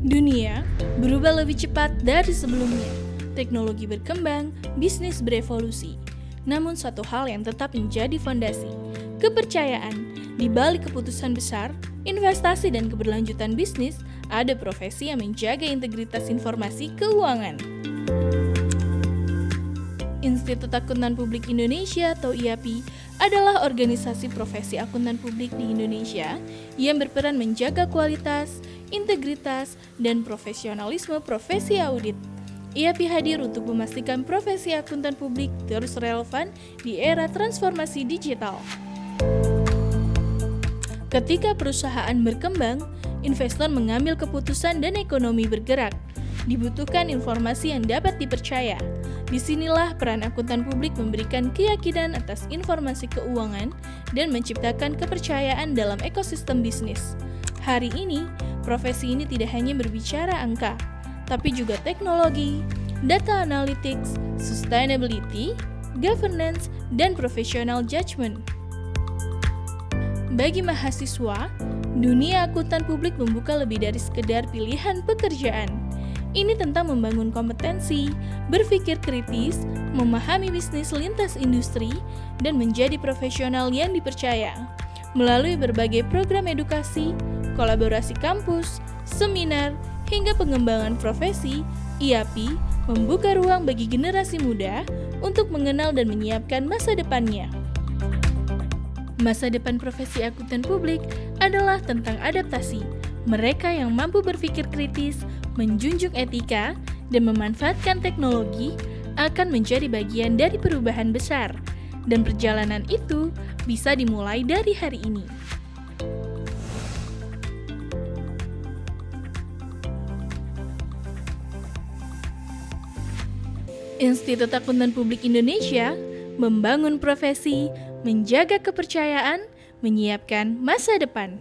Dunia berubah lebih cepat dari sebelumnya. Teknologi berkembang, bisnis berevolusi. Namun satu hal yang tetap menjadi fondasi, kepercayaan. Di balik keputusan besar, investasi dan keberlanjutan bisnis, ada profesi yang menjaga integritas informasi keuangan. Institut Akuntan Publik Indonesia atau IAPI adalah organisasi profesi akuntan publik di Indonesia yang berperan menjaga kualitas, integritas, dan profesionalisme profesi audit. IAPI hadir untuk memastikan profesi akuntan publik terus relevan di era transformasi digital. Ketika perusahaan berkembang, investor mengambil keputusan dan ekonomi bergerak. Dibutuhkan informasi yang dapat dipercaya. Disinilah peran akuntan publik memberikan keyakinan atas informasi keuangan dan menciptakan kepercayaan dalam ekosistem bisnis. Hari ini, profesi ini tidak hanya berbicara angka, tapi juga teknologi, data analytics, sustainability, governance, dan professional judgment. Bagi mahasiswa, dunia akuntan publik membuka lebih dari sekedar pilihan pekerjaan. Ini tentang membangun kompetensi, berpikir kritis, memahami bisnis lintas industri, dan menjadi profesional yang dipercaya. Melalui berbagai program edukasi, kolaborasi kampus, seminar, hingga pengembangan profesi, IAPI membuka ruang bagi generasi muda untuk mengenal dan menyiapkan masa depannya. Masa depan profesi akuntan publik adalah tentang adaptasi. Mereka yang mampu berpikir kritis, menjunjung etika, dan memanfaatkan teknologi akan menjadi bagian dari perubahan besar. Dan perjalanan itu bisa dimulai dari hari ini. Institut Akuntan Publik Indonesia membangun profesi, menjaga kepercayaan, menyiapkan masa depan.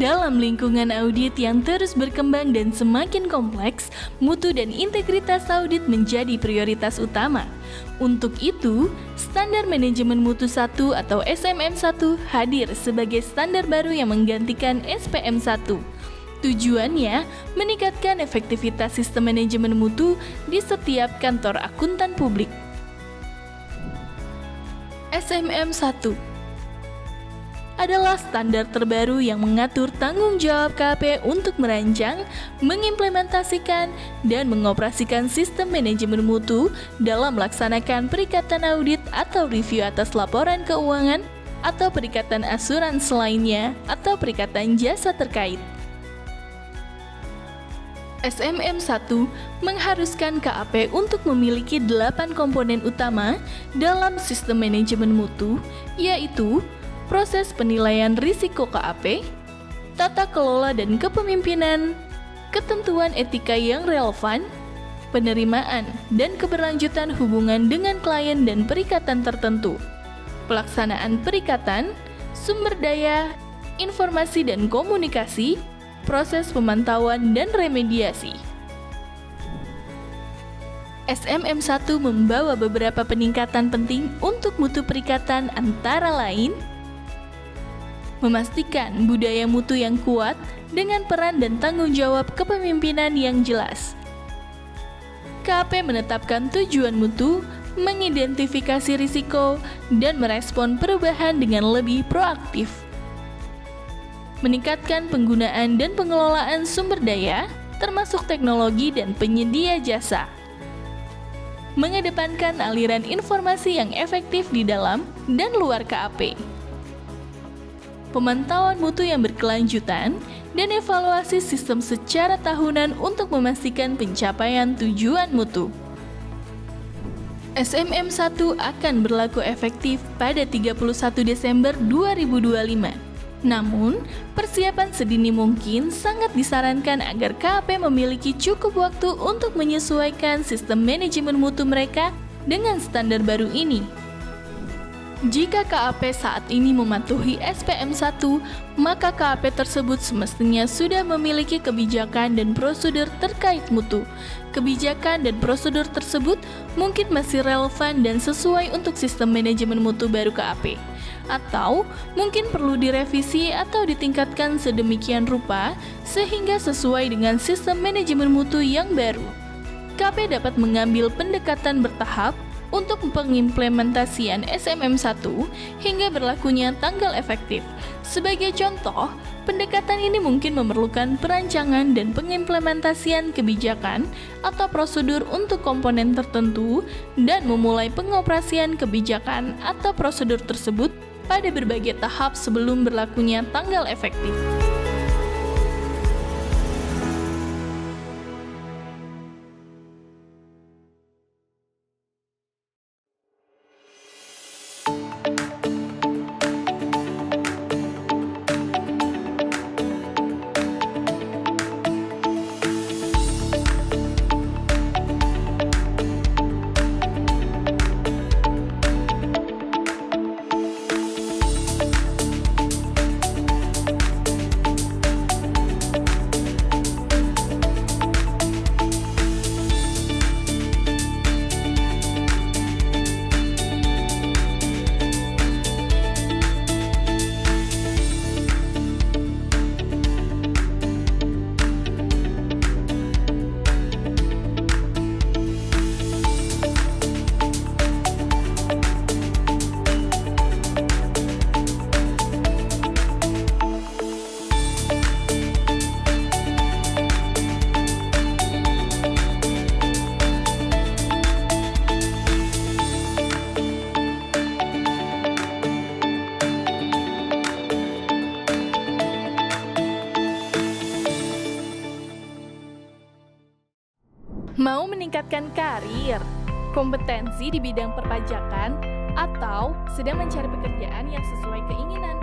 Dalam lingkungan audit yang terus berkembang dan semakin kompleks, mutu dan integritas audit menjadi prioritas utama. Untuk itu, Standar Manajemen Mutu 1 atau SMM1 hadir sebagai standar baru yang menggantikan SPM1. Tujuannya meningkatkan efektivitas sistem manajemen mutu di setiap kantor akuntan publik. SMM1 adalah standar terbaru yang mengatur tanggung jawab KAP untuk merancang, mengimplementasikan, dan mengoperasikan sistem manajemen mutu dalam melaksanakan perikatan audit atau review atas laporan keuangan atau perikatan asuransi lainnya atau perikatan jasa terkait. SMM1 mengharuskan KAP untuk memiliki 8 komponen utama dalam sistem manajemen mutu, yaitu proses penilaian risiko KAP, tata kelola dan kepemimpinan, ketentuan etika yang relevan, penerimaan dan keberlanjutan hubungan dengan klien dan perikatan tertentu, pelaksanaan perikatan, sumber daya, informasi dan komunikasi, proses pemantauan dan remediasi. SMM1 membawa beberapa peningkatan penting untuk mutu perikatan, antara lain memastikan budaya mutu yang kuat dengan peran dan tanggung jawab kepemimpinan yang jelas. KAP menetapkan tujuan mutu, mengidentifikasi risiko, dan merespon perubahan dengan lebih proaktif. Meningkatkan penggunaan dan pengelolaan sumber daya, termasuk teknologi dan penyedia jasa. Mengedepankan aliran informasi yang efektif di dalam dan luar KAP. Pemantauan mutu yang berkelanjutan dan evaluasi sistem secara tahunan untuk memastikan pencapaian tujuan mutu. SMM1 akan berlaku efektif pada 31 Desember 2025. Namun, persiapan sedini mungkin sangat disarankan agar KAP memiliki cukup waktu untuk menyesuaikan sistem manajemen mutu mereka dengan standar baru ini. Jika KAP saat ini mematuhi SPM1, maka KAP tersebut semestinya sudah memiliki kebijakan dan prosedur terkait mutu. Kebijakan dan prosedur tersebut mungkin masih relevan dan sesuai untuk sistem manajemen mutu baru KAP. Atau mungkin perlu direvisi atau ditingkatkan sedemikian rupa sehingga sesuai dengan sistem manajemen mutu yang baru. KAP dapat mengambil pendekatan bertahap untuk pengimplementasian SMM1 hingga berlakunya tanggal efektif. Sebagai contoh, pendekatan ini mungkin memerlukan perancangan dan pengimplementasian kebijakan atau prosedur untuk komponen tertentu dan memulai pengoperasian kebijakan atau prosedur tersebut pada berbagai tahap sebelum berlakunya tanggal efektif. Mau meningkatkan karir, kompetensi di bidang perpajakan, atau sedang mencari pekerjaan yang sesuai keinginan?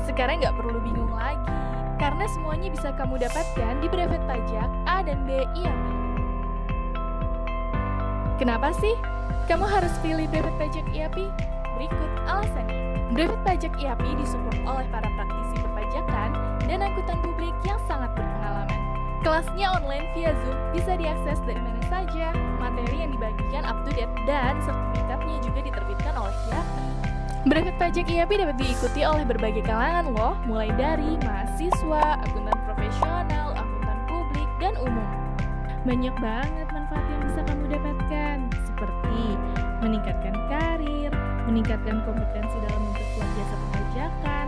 Sekarang nggak perlu bingung lagi, karena semuanya bisa kamu dapatkan di Brevet Pajak A dan B IAP. Kenapa sih kamu harus pilih Brevet Pajak IAP? Berikut alasannya. Brevet Pajak IAP disupport oleh para praktisi perpajakan dan akuntan publik yang sangat berpengalaman. Kelasnya online via Zoom, bisa diakses dari mana saja. Materi yang dibagikan up to date dan sertifikatnya juga diterbitkan oleh IAP. Brevet Pajak IAP dapat diikuti oleh berbagai kalangan loh, mulai dari mahasiswa, akuntan profesional, akuntan publik, dan umum. Banyak banget manfaat yang bisa kamu dapatkan, seperti meningkatkan karir, meningkatkan kompetensi dalam memperkuat jasa perpajakan,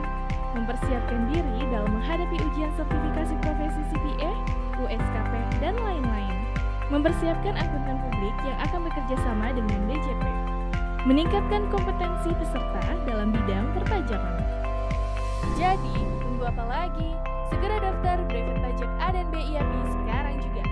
mempersiapkan diri dalam menghadapi ujian sertifikasi profesi CPA, USKP, dan lain-lain, mempersiapkan akuntan publik yang akan bekerja sama dengan DJP, meningkatkan kompetensi peserta dalam bidang perpajakan. Jadi, tunggu apa lagi? Segera daftar brevet pajak A dan B IAP sekarang juga.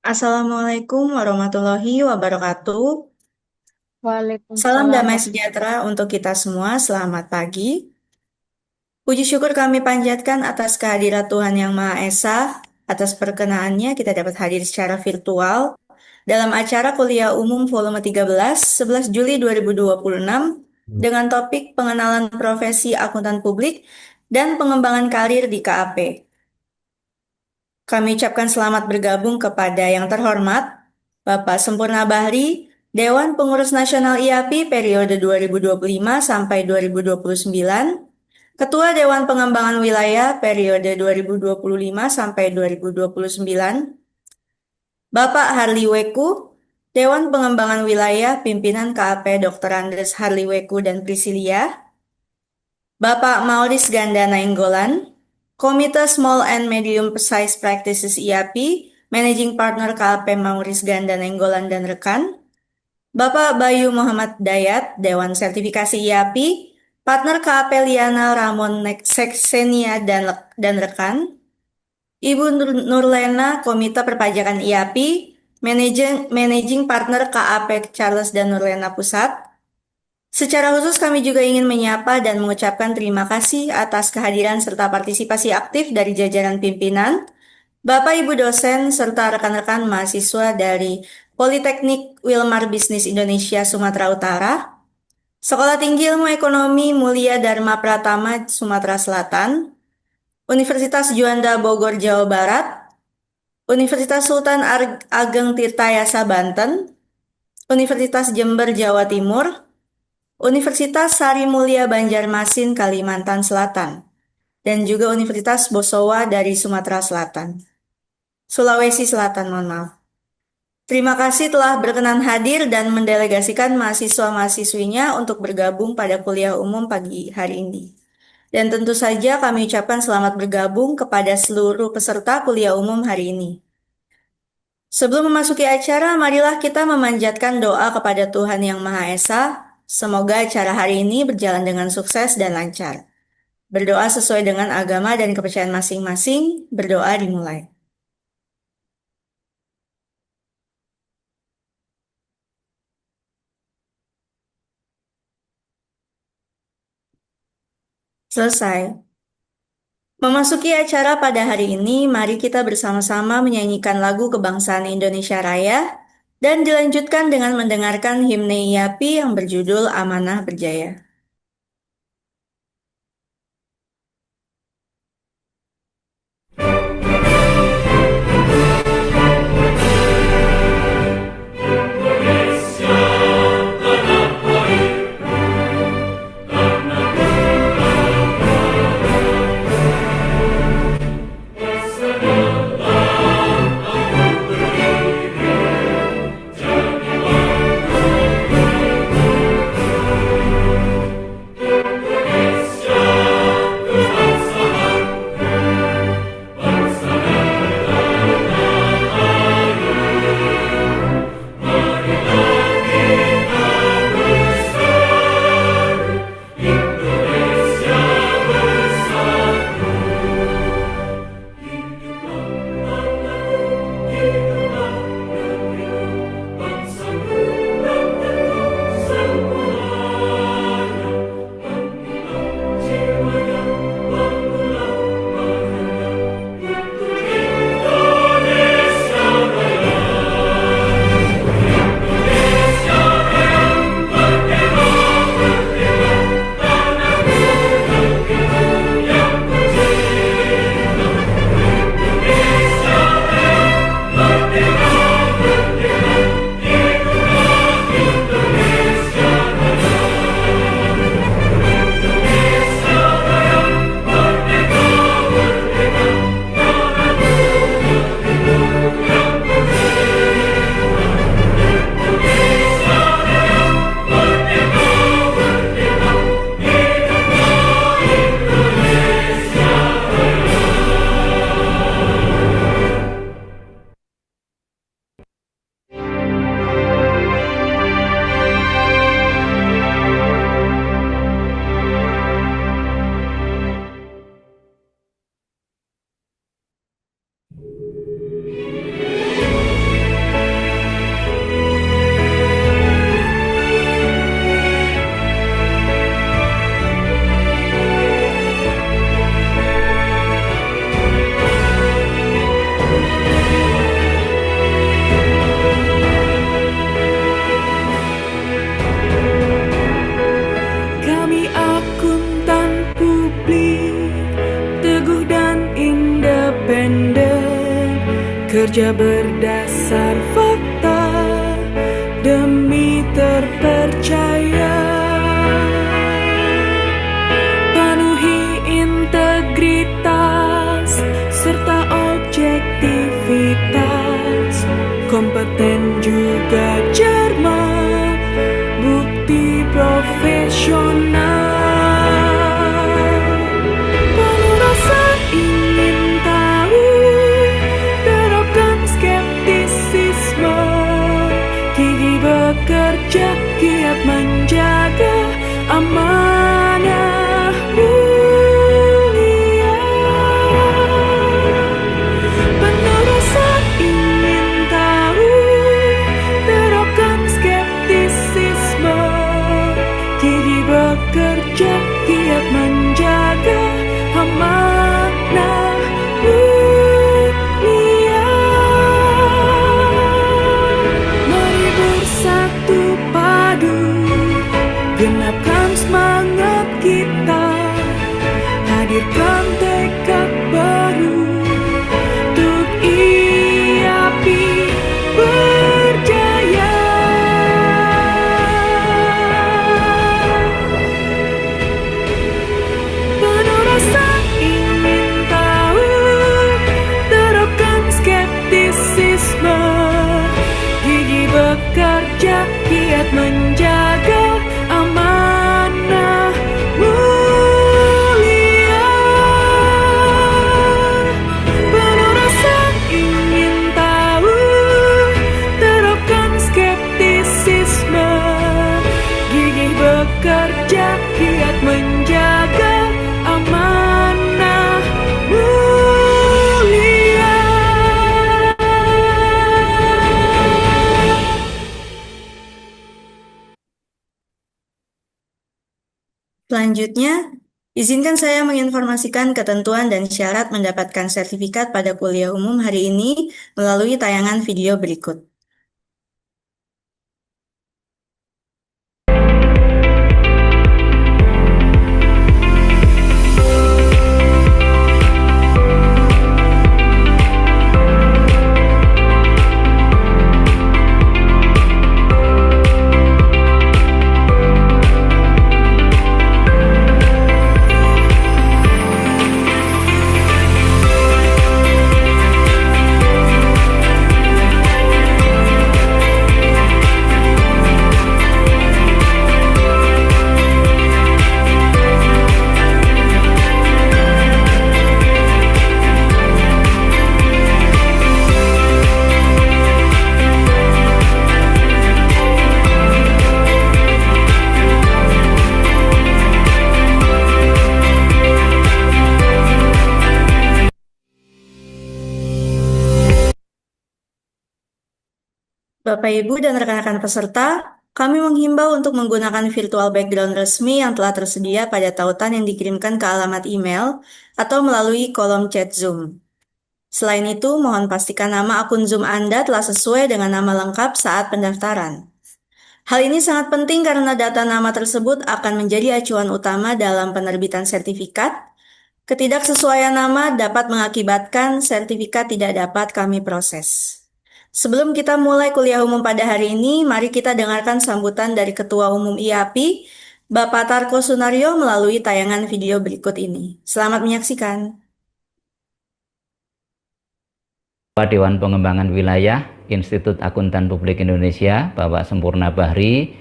Assalamualaikum warahmatullahi wabarakatuh. Salam Waalaikumsalam. damai sejahtera untuk kita semua. Selamat pagi. Puji syukur kami panjatkan atas kehadirat Tuhan Yang Maha Esa. Atas perkenaannya kita dapat hadir secara virtual dalam acara kuliah umum volume 13, 11 Juli 2026 dengan topik pengenalan profesi akuntan publik dan pengembangan karir di KAP. Kami ucapkan selamat bergabung kepada yang terhormat Bapak Sempurna Bahri, Dewan Pengurus Nasional IAPI periode 2025 sampai 2029, Ketua Dewan Pengembangan Wilayah periode 2025 sampai 2029, Bapak Harli Weku, Dewan Pengembangan Wilayah Pimpinan KAP Dr. Andes Harli Weku dan Prisilia, Bapak Maurice Ganda Nainggolan, Komite Small and Medium Size Practices IAPI, Managing Partner KAP Maurice Ganda Nainggolan dan rekan, Bapak Bayu Muhammad Dayat, Dewan Sertifikasi IAPI, Partner KAP Liana Ramon Seksenia dan rekan, Ibu Nurlena, Komite Perpajakan IAPI, Managing Partner KAP Charles dan Nurlena Pusat. Secara khusus kami juga ingin menyapa dan mengucapkan terima kasih atas kehadiran serta partisipasi aktif dari jajaran pimpinan, Bapak Ibu dosen, serta rekan-rekan mahasiswa dari Politeknik Wilmar Bisnis Indonesia Sumatera Utara, Sekolah Tinggi Ilmu Ekonomi Mulia Dharma Pratama Sumatera Selatan, Universitas Juanda Bogor Jawa Barat, Universitas Sultan Ageng Tirtayasa Banten, Universitas Jember Jawa Timur, Universitas Sari Mulia Banjarmasin Kalimantan Selatan, dan juga Universitas Bosowa dari Sumatera Selatan. Sulawesi Selatan, mohon maaf. Terima kasih telah berkenan hadir dan mendelegasikan mahasiswa-mahasiswinya untuk bergabung pada kuliah umum pagi hari ini. Dan tentu saja kami ucapkan selamat bergabung kepada seluruh peserta kuliah umum hari ini. Sebelum memasuki acara, marilah kita memanjatkan doa kepada Tuhan Yang Maha Esa. Semoga acara hari ini berjalan dengan sukses dan lancar. Berdoa sesuai dengan agama dan kepercayaan masing-masing. Berdoa dimulai. Selesai. Memasuki acara pada hari ini, mari kita bersama-sama menyanyikan lagu Kebangsaan Indonesia Raya dan dilanjutkan dengan mendengarkan himne IAPI yang berjudul Amanah Berjaya. Kerja berdasar fakta demi terpercaya, penuhi integritas serta objektivitas, kompeten juga cermat, bukti profesional. Penuh rasa ingin tahu, terapkan skeptisisme, Selanjutnya, izinkan saya menginformasikan ketentuan dan syarat mendapatkan sertifikat pada kuliah umum hari ini melalui tayangan video berikut. Bapak, Ibu, dan rekan-rekan peserta, kami menghimbau untuk menggunakan virtual background resmi yang telah tersedia pada tautan yang dikirimkan ke alamat email atau melalui kolom chat Zoom. Selain itu, mohon pastikan nama akun Zoom Anda telah sesuai dengan nama lengkap saat pendaftaran. Hal ini sangat penting karena data nama tersebut akan menjadi acuan utama dalam penerbitan sertifikat. Ketidaksesuaian nama dapat mengakibatkan sertifikat tidak dapat kami proses. Sebelum kita mulai kuliah umum pada hari ini, mari kita dengarkan sambutan dari Ketua Umum IAPI, Bapak Tarko Sunaryo melalui tayangan video berikut ini. Selamat menyaksikan. Ketua Dewan Pengembangan Wilayah Institut Akuntan Publik Indonesia, Bapak Sempurna Bahri,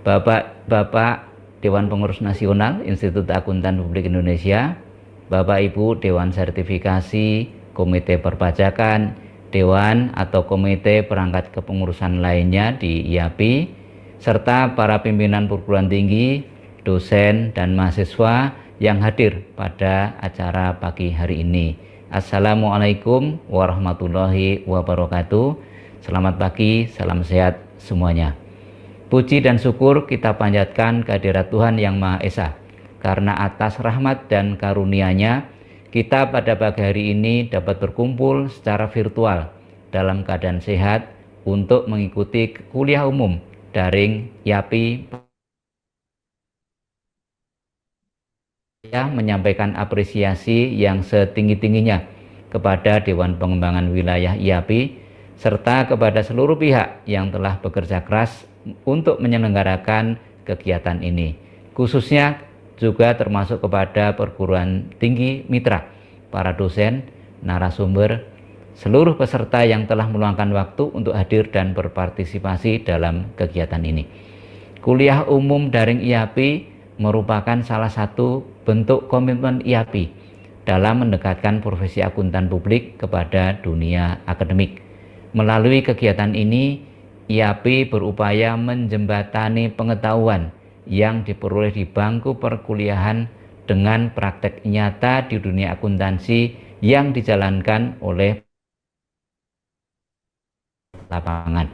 Bapak Dewan Pengurus Nasional Institut Akuntan Publik Indonesia, Bapak Ibu Dewan Sertifikasi, Komite Perpajakan, Dewan atau Komite Perangkat Kepengurusan lainnya di IAPI, serta para pimpinan perguruan tinggi, dosen, dan mahasiswa yang hadir pada acara pagi hari ini. Assalamualaikum warahmatullahi wabarakatuh. Selamat pagi, salam sehat semuanya. Puji dan syukur kita panjatkan kehadirat Tuhan Yang Maha Esa, karena atas rahmat dan karunia-Nya, kita pada pagi hari ini dapat berkumpul secara virtual dalam keadaan sehat untuk mengikuti kuliah umum daring IAPI. Saya menyampaikan apresiasi yang setinggi-tingginya kepada Dewan Pengembangan Wilayah IAPI serta kepada seluruh pihak yang telah bekerja keras untuk menyelenggarakan kegiatan ini, khususnya juga termasuk kepada perguruan tinggi mitra, para dosen, narasumber, seluruh peserta yang telah meluangkan waktu untuk hadir dan berpartisipasi dalam kegiatan ini. Kuliah umum daring IAPI merupakan salah satu bentuk komitmen IAPI dalam mendekatkan profesi akuntan publik kepada dunia akademik. Melalui kegiatan ini, IAPI berupaya menjembatani pengetahuan yang diperoleh di bangku perkuliahan dengan praktek nyata di dunia akuntansi yang dijalankan oleh lapangan.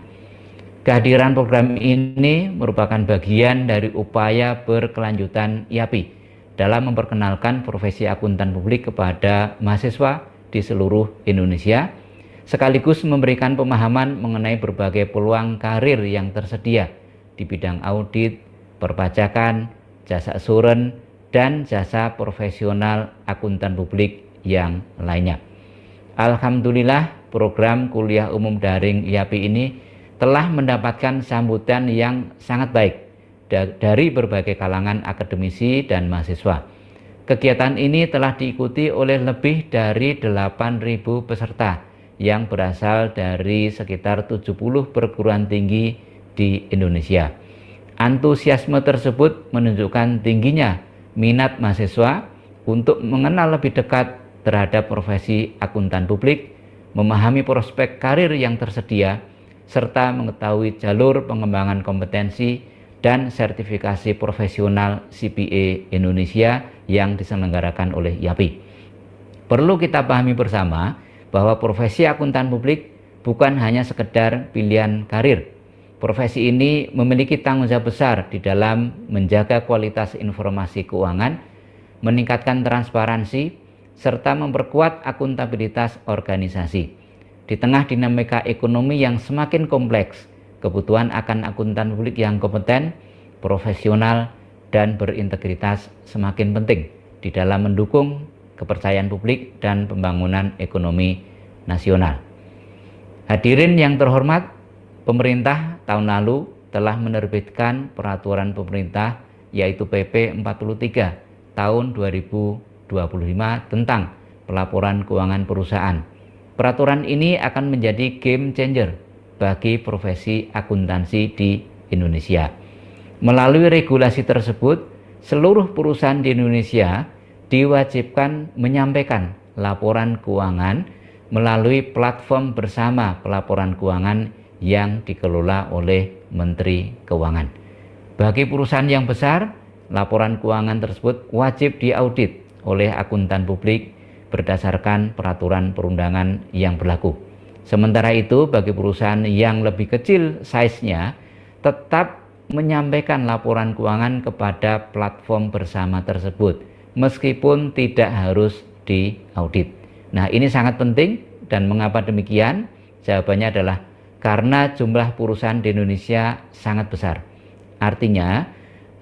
Kehadiran program ini merupakan bagian dari upaya berkelanjutan IAPI dalam memperkenalkan profesi akuntan publik kepada mahasiswa di seluruh Indonesia, sekaligus memberikan pemahaman mengenai berbagai peluang karir yang tersedia di bidang audit, perpajakan, jasa asuran, dan jasa profesional akuntan publik yang lainnya. Alhamdulillah, program kuliah umum daring IAPI ini telah mendapatkan sambutan yang sangat baik dari berbagai kalangan akademisi dan mahasiswa. Kegiatan ini telah diikuti oleh lebih dari 8.000 peserta yang berasal dari sekitar 70 perguruan tinggi di Indonesia. Antusiasme tersebut menunjukkan tingginya minat mahasiswa untuk mengenal lebih dekat terhadap profesi akuntan publik, memahami prospek karir yang tersedia, serta mengetahui jalur pengembangan kompetensi dan sertifikasi profesional CPA Indonesia yang diselenggarakan oleh IAPI. Perlu kita pahami bersama bahwa profesi akuntan publik bukan hanya sekedar pilihan karir. Profesi ini memiliki tanggung jawab besar di dalam menjaga kualitas informasi keuangan, meningkatkan transparansi, serta memperkuat akuntabilitas organisasi. Di tengah dinamika ekonomi yang semakin kompleks, kebutuhan akan akuntan publik yang kompeten, profesional, dan berintegritas semakin penting di dalam mendukung kepercayaan publik dan pembangunan ekonomi nasional. Hadirin yang terhormat, pemerintah tahun lalu telah menerbitkan peraturan pemerintah yaitu PP 43 tahun 2025 tentang pelaporan keuangan perusahaan. Peraturan ini akan menjadi game changer bagi profesi akuntansi di Indonesia. Melalui regulasi tersebut, seluruh perusahaan di Indonesia diwajibkan menyampaikan laporan keuangan melalui platform bersama pelaporan keuangan yang dikelola oleh Menteri Keuangan. Bagi perusahaan yang besar, laporan keuangan tersebut wajib diaudit oleh akuntan publik berdasarkan peraturan perundangan yang berlaku. Sementara itu, bagi perusahaan yang lebih kecil size-nya, tetap menyampaikan laporan keuangan kepada platform bersama tersebut, meskipun tidak harus diaudit. Nah, ini sangat penting. Dan mengapa demikian? Jawabannya adalah karena jumlah perusahaan di Indonesia sangat besar. Artinya,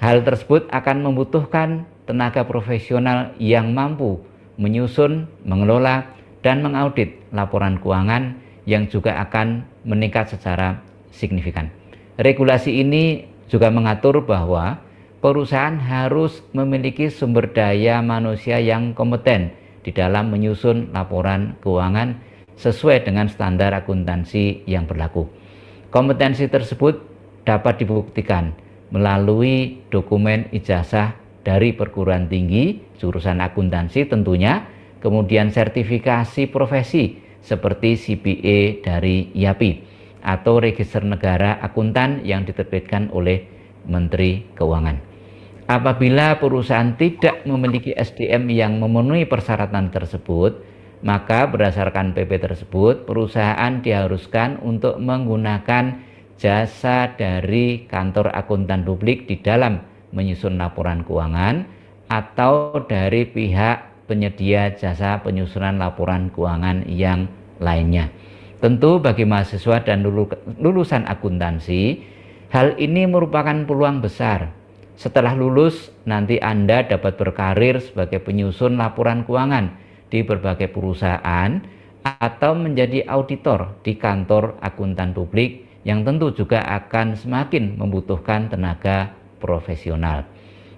hal tersebut akan membutuhkan tenaga profesional yang mampu menyusun, mengelola, dan mengaudit laporan keuangan yang juga akan meningkat secara signifikan. Regulasi ini juga mengatur bahwa perusahaan harus memiliki sumber daya manusia yang kompeten di dalam menyusun laporan keuangan sesuai dengan standar akuntansi yang berlaku. Kompetensi tersebut dapat dibuktikan melalui dokumen ijazah dari perguruan tinggi jurusan akuntansi tentunya, kemudian sertifikasi profesi seperti CPA dari IAPI atau Register Negara Akuntan yang diterbitkan oleh Menteri Keuangan. Apabila perusahaan tidak memiliki SDM yang memenuhi persyaratan tersebut, maka berdasarkan PP tersebut, perusahaan diharuskan untuk menggunakan jasa dari kantor akuntan publik di dalam menyusun laporan keuangan atau dari pihak penyedia jasa penyusunan laporan keuangan yang lainnya. Tentu bagi mahasiswa dan lulusan akuntansi, hal ini merupakan peluang besar. Setelah lulus, nanti Anda dapat berkarir sebagai penyusun laporan keuangan di berbagai perusahaan atau menjadi auditor di kantor akuntan publik yang tentu juga akan semakin membutuhkan tenaga profesional.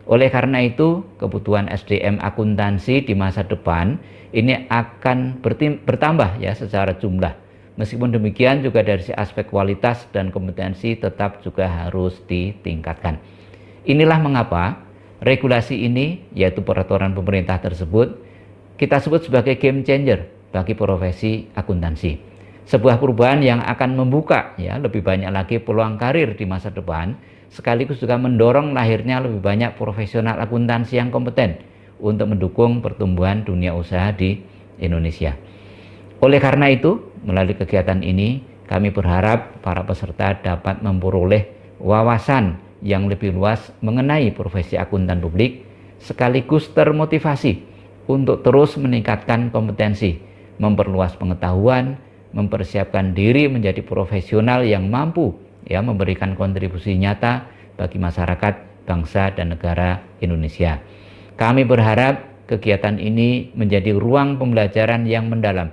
Oleh karena itu, kebutuhan SDM akuntansi di masa depan ini akan bertambah ya secara jumlah. Meskipun demikian juga dari aspek kualitas dan kompetensi tetap juga harus ditingkatkan. Inilah mengapa regulasi ini yaitu peraturan pemerintah tersebut kita sebut sebagai game changer bagi profesi akuntansi. Sebuah perubahan yang akan membuka ya lebih banyak lagi peluang karir di masa depan, sekaligus juga mendorong lahirnya lebih banyak profesional akuntansi yang kompeten untuk mendukung pertumbuhan dunia usaha di Indonesia. Oleh karena itu, melalui kegiatan ini, kami berharap para peserta dapat memperoleh wawasan yang lebih luas mengenai profesi akuntan publik, sekaligus termotivasi untuk terus meningkatkan kompetensi, memperluas pengetahuan, mempersiapkan diri menjadi profesional yang mampu ya memberikan kontribusi nyata bagi masyarakat, bangsa, dan negara Indonesia. Kami berharap kegiatan ini menjadi ruang pembelajaran yang mendalam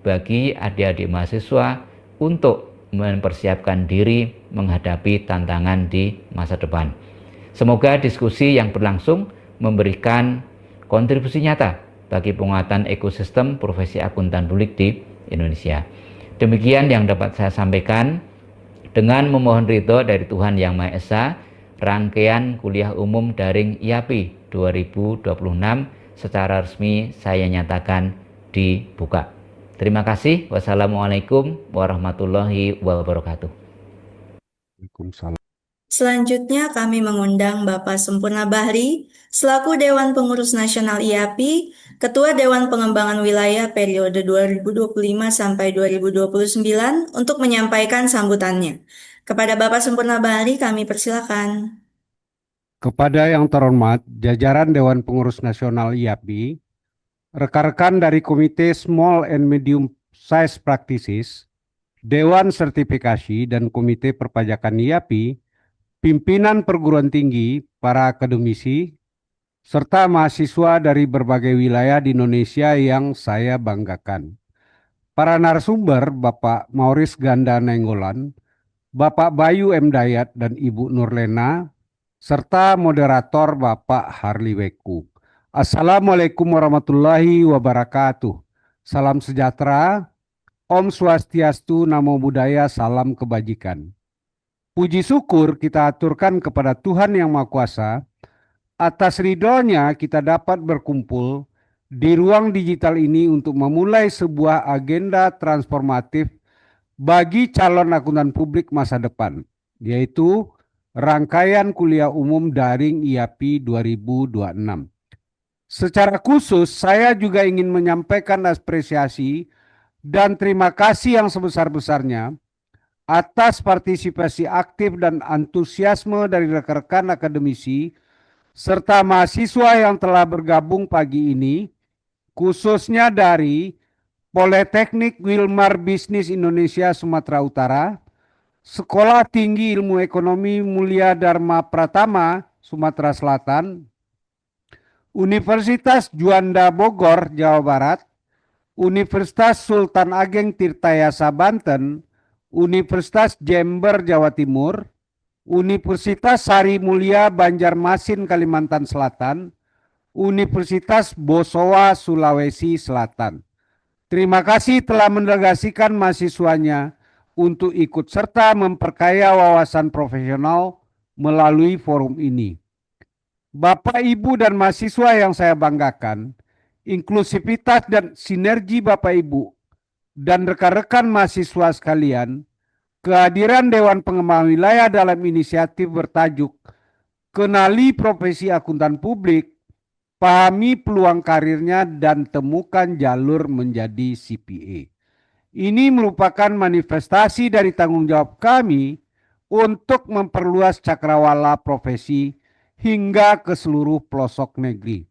bagi adik-adik mahasiswa untuk mempersiapkan diri menghadapi tantangan di masa depan. Semoga diskusi yang berlangsung memberikan kontribusi nyata bagi penguatan ekosistem profesi akuntan publik di Indonesia. Demikian yang dapat saya sampaikan. Dengan memohon ridho dari Tuhan Yang Maha Esa, rangkaian kuliah umum daring IAPI 2026 secara resmi saya nyatakan dibuka. Terima kasih. Wassalamualaikum warahmatullahi wabarakatuh. Waalaikumsalam. Selanjutnya kami mengundang Bapak Sempurna Bahri, selaku Dewan Pengurus Nasional IAPI, Ketua Dewan Pengembangan Wilayah periode 2025 sampai 2029 untuk menyampaikan sambutannya. Kepada Bapak Sempurna Bahri kami persilakan. Kepada yang terhormat jajaran Dewan Pengurus Nasional IAPI, rekan-rekan dari Komite Small and Medium Size Practices, Dewan Sertifikasi dan Komite Perpajakan IAPI, pimpinan perguruan tinggi, para akademisi, serta mahasiswa dari berbagai wilayah di Indonesia yang saya banggakan. Para narasumber Bapak Maurice Ganda Nainggolan, Bapak Bayu M. Dayat dan Ibu Nurlena, serta moderator Bapak Harli Weku. Assalamualaikum warahmatullahi wabarakatuh. Salam sejahtera, Om Swastiastu, Namo Buddhaya, salam kebajikan. Puji syukur kita aturkan kepada Tuhan Yang Maha Kuasa, atas ridhonya kita dapat berkumpul di ruang digital ini untuk memulai sebuah agenda transformatif bagi calon akuntan publik masa depan, yaitu rangkaian kuliah umum daring IAPI 2026. Secara khusus, saya juga ingin menyampaikan apresiasi dan terima kasih yang sebesar-besarnya atas partisipasi aktif dan antusiasme dari rekan-rekan akademisi serta mahasiswa yang telah bergabung pagi ini, khususnya dari Politeknik Wilmar Bisnis Indonesia Sumatera Utara, Sekolah Tinggi Ilmu Ekonomi Mulia Dharma Pratama Sumatera Selatan, Universitas Juanda Bogor Jawa Barat, Universitas Sultan Ageng Tirtayasa Banten, Universitas Jember Jawa Timur, Universitas Sari Mulia Banjarmasin Kalimantan Selatan, Universitas Bosowa Sulawesi Selatan. Terima kasih telah mendelegasikan mahasiswanya untuk ikut serta memperkaya wawasan profesional melalui forum ini. Bapak, Ibu, dan mahasiswa yang saya banggakan, inklusivitas dan sinergi Bapak, Ibu, dan rekan-rekan mahasiswa sekalian, kehadiran Dewan Pengembangan Wilayah dalam inisiatif bertajuk Kenali Profesi Akuntan Publik, pahami peluang karirnya dan temukan jalur menjadi CPA. Ini merupakan manifestasi dari tanggung jawab kami untuk memperluas cakrawala profesi hingga ke seluruh pelosok negeri.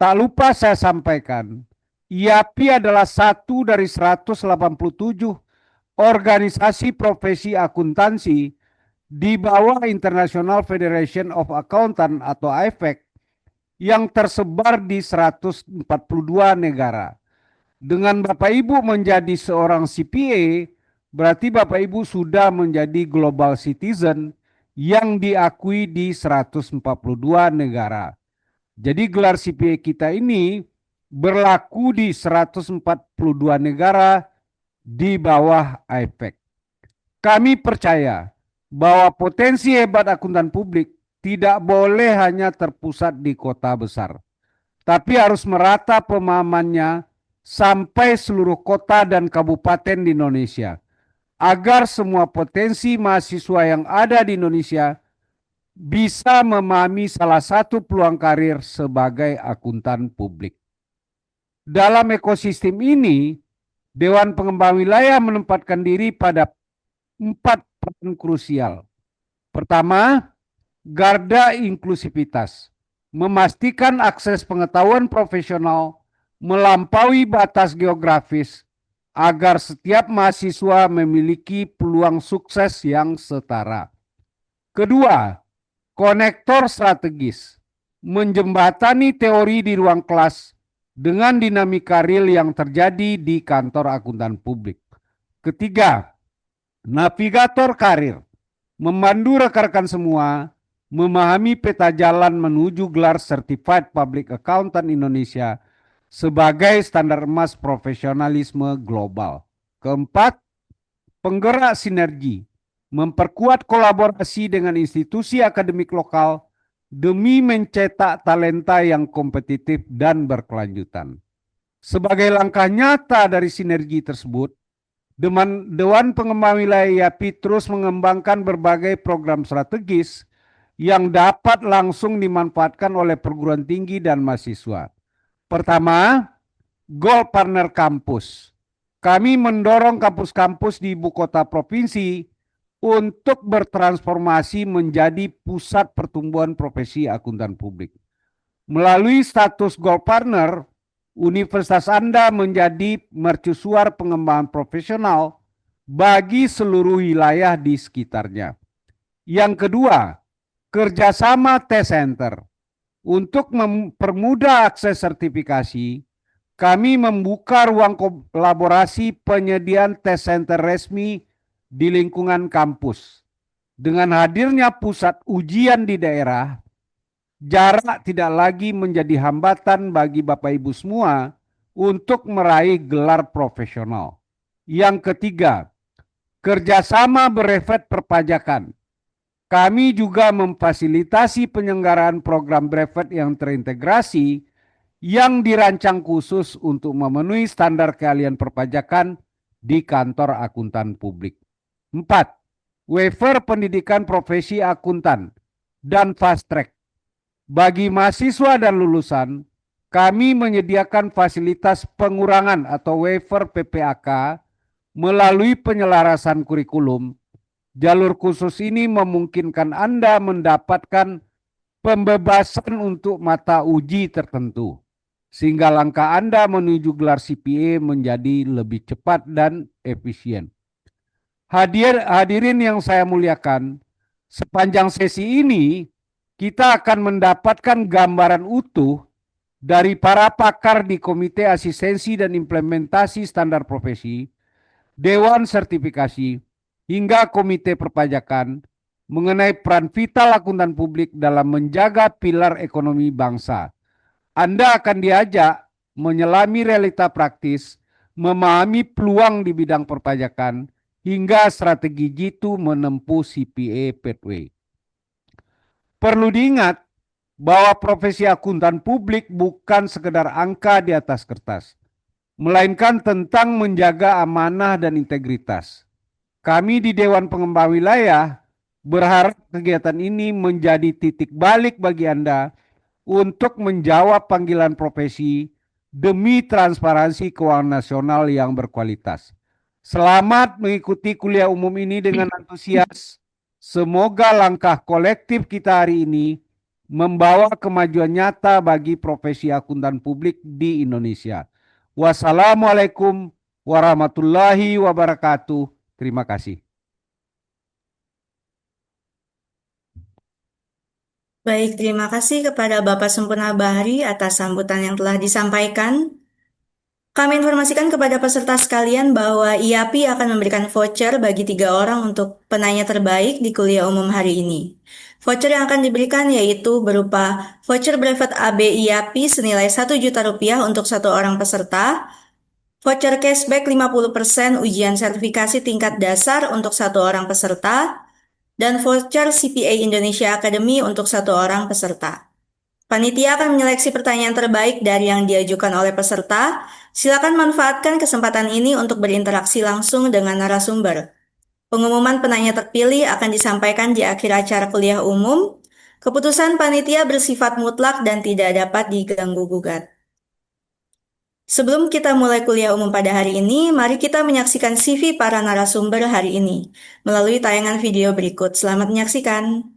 Tak lupa saya sampaikan, IAPI adalah satu dari 187 organisasi profesi akuntansi di bawah International Federation of Accountants atau IFAC yang tersebar di 142 negara. Dengan Bapak Ibu menjadi seorang CPA, berarti Bapak Ibu sudah menjadi global citizen yang diakui di 142 negara. Jadi gelar CPA kita ini berlaku di 142 negara di bawah IFAC. Kami percaya bahwa potensi hebat akuntan publik tidak boleh hanya terpusat di kota besar, tapi harus merata pemahamannya sampai seluruh kota dan kabupaten di Indonesia, agar semua potensi mahasiswa yang ada di Indonesia bisa memahami salah satu peluang karir sebagai akuntan publik. Dalam ekosistem ini, Dewan Pengembangan Wilayah menempatkan diri pada 4 peran krusial. Pertama, garda inklusivitas, memastikan akses pengetahuan profesional melampaui batas geografis agar setiap mahasiswa memiliki peluang sukses yang setara. Kedua, konektor strategis, menjembatani teori di ruang kelas dengan dinamika real yang terjadi di kantor akuntan publik. Ketiga, navigator karir, memandu rekan-rekan semua memahami peta jalan menuju gelar Certified Public Accountant Indonesia sebagai standar emas profesionalisme global. Keempat, penggerak sinergi, memperkuat kolaborasi dengan institusi akademik lokal demi mencetak talenta yang kompetitif dan berkelanjutan. Sebagai langkah nyata dari sinergi tersebut, Dewan Pengembangan Wilayah IAPI terus mengembangkan berbagai program strategis yang dapat langsung dimanfaatkan oleh perguruan tinggi dan mahasiswa. Pertama, Gold Partner Campus. Kami mendorong kampus-kampus di ibu kota provinsi untuk bertransformasi menjadi pusat pertumbuhan profesi akuntan publik. Melalui status Gold Partner, universitas Anda menjadi mercusuar pengembangan profesional bagi seluruh wilayah di sekitarnya. Yang kedua, kerjasama test center. Untuk mempermudah akses sertifikasi, kami membuka ruang kolaborasi penyediaan test center resmi di lingkungan kampus. Dengan hadirnya pusat ujian di daerah, jarak tidak lagi menjadi hambatan bagi Bapak Ibu semua untuk meraih gelar profesional. Yang ketiga, kerjasama brevet perpajakan. Kami juga memfasilitasi penyelenggaraan program brevet yang terintegrasi yang dirancang khusus untuk memenuhi standar keahlian perpajakan di kantor akuntan publik. 4. Waiver pendidikan profesi akuntan dan fast track. Bagi mahasiswa dan lulusan, kami menyediakan fasilitas pengurangan atau waiver PPAK melalui penyelarasan kurikulum. Jalur khusus ini memungkinkan Anda mendapatkan pembebasan untuk mata uji tertentu, sehingga langkah Anda menuju gelar CPA menjadi lebih cepat dan efisien. Hadirin yang saya muliakan, sepanjang sesi ini kita akan mendapatkan gambaran utuh dari para pakar di Komite Asistensi dan Implementasi Standar Profesi, Dewan Sertifikasi, hingga Komite Perpajakan mengenai peran vital akuntan publik dalam menjaga pilar ekonomi bangsa. Anda akan diajak menyelami realita praktis, memahami peluang di bidang perpajakan, hingga strategi jitu menempuh CPA pathway. Perlu diingat bahwa profesi akuntan publik bukan sekedar angka di atas kertas, melainkan tentang menjaga amanah dan integritas. Kami di Dewan Pengembang Wilayah berharap kegiatan ini menjadi titik balik bagi Anda untuk menjawab panggilan profesi demi transparansi keuangan nasional yang berkualitas. Selamat mengikuti kuliah umum ini dengan antusias. Semoga langkah kolektif kita hari ini membawa kemajuan nyata bagi profesi akuntan publik di Indonesia. Wassalamualaikum warahmatullahi wabarakatuh. Terima kasih. Baik, terima kasih kepada Bapak Sempurna Bahri atas sambutan yang telah disampaikan. Kami informasikan kepada peserta sekalian bahwa IAPI akan memberikan voucher bagi 3 orang untuk penanya terbaik di kuliah umum hari ini. Voucher yang akan diberikan yaitu berupa voucher brevet AB IAPI senilai Rp1.000.000 untuk 1 orang peserta, voucher cashback 50% ujian sertifikasi tingkat dasar untuk 1 orang peserta, dan voucher CPA Indonesia Academy untuk 1 orang peserta. Panitia akan menyeleksi pertanyaan terbaik dari yang diajukan oleh peserta. Silakan manfaatkan kesempatan ini untuk berinteraksi langsung dengan narasumber. Pengumuman penanya terpilih akan disampaikan di akhir acara kuliah umum. Keputusan panitia bersifat mutlak dan tidak dapat diganggu-gugat. Sebelum kita mulai kuliah umum pada hari ini, mari kita menyaksikan CV para narasumber hari ini melalui tayangan video berikut. Selamat menyaksikan.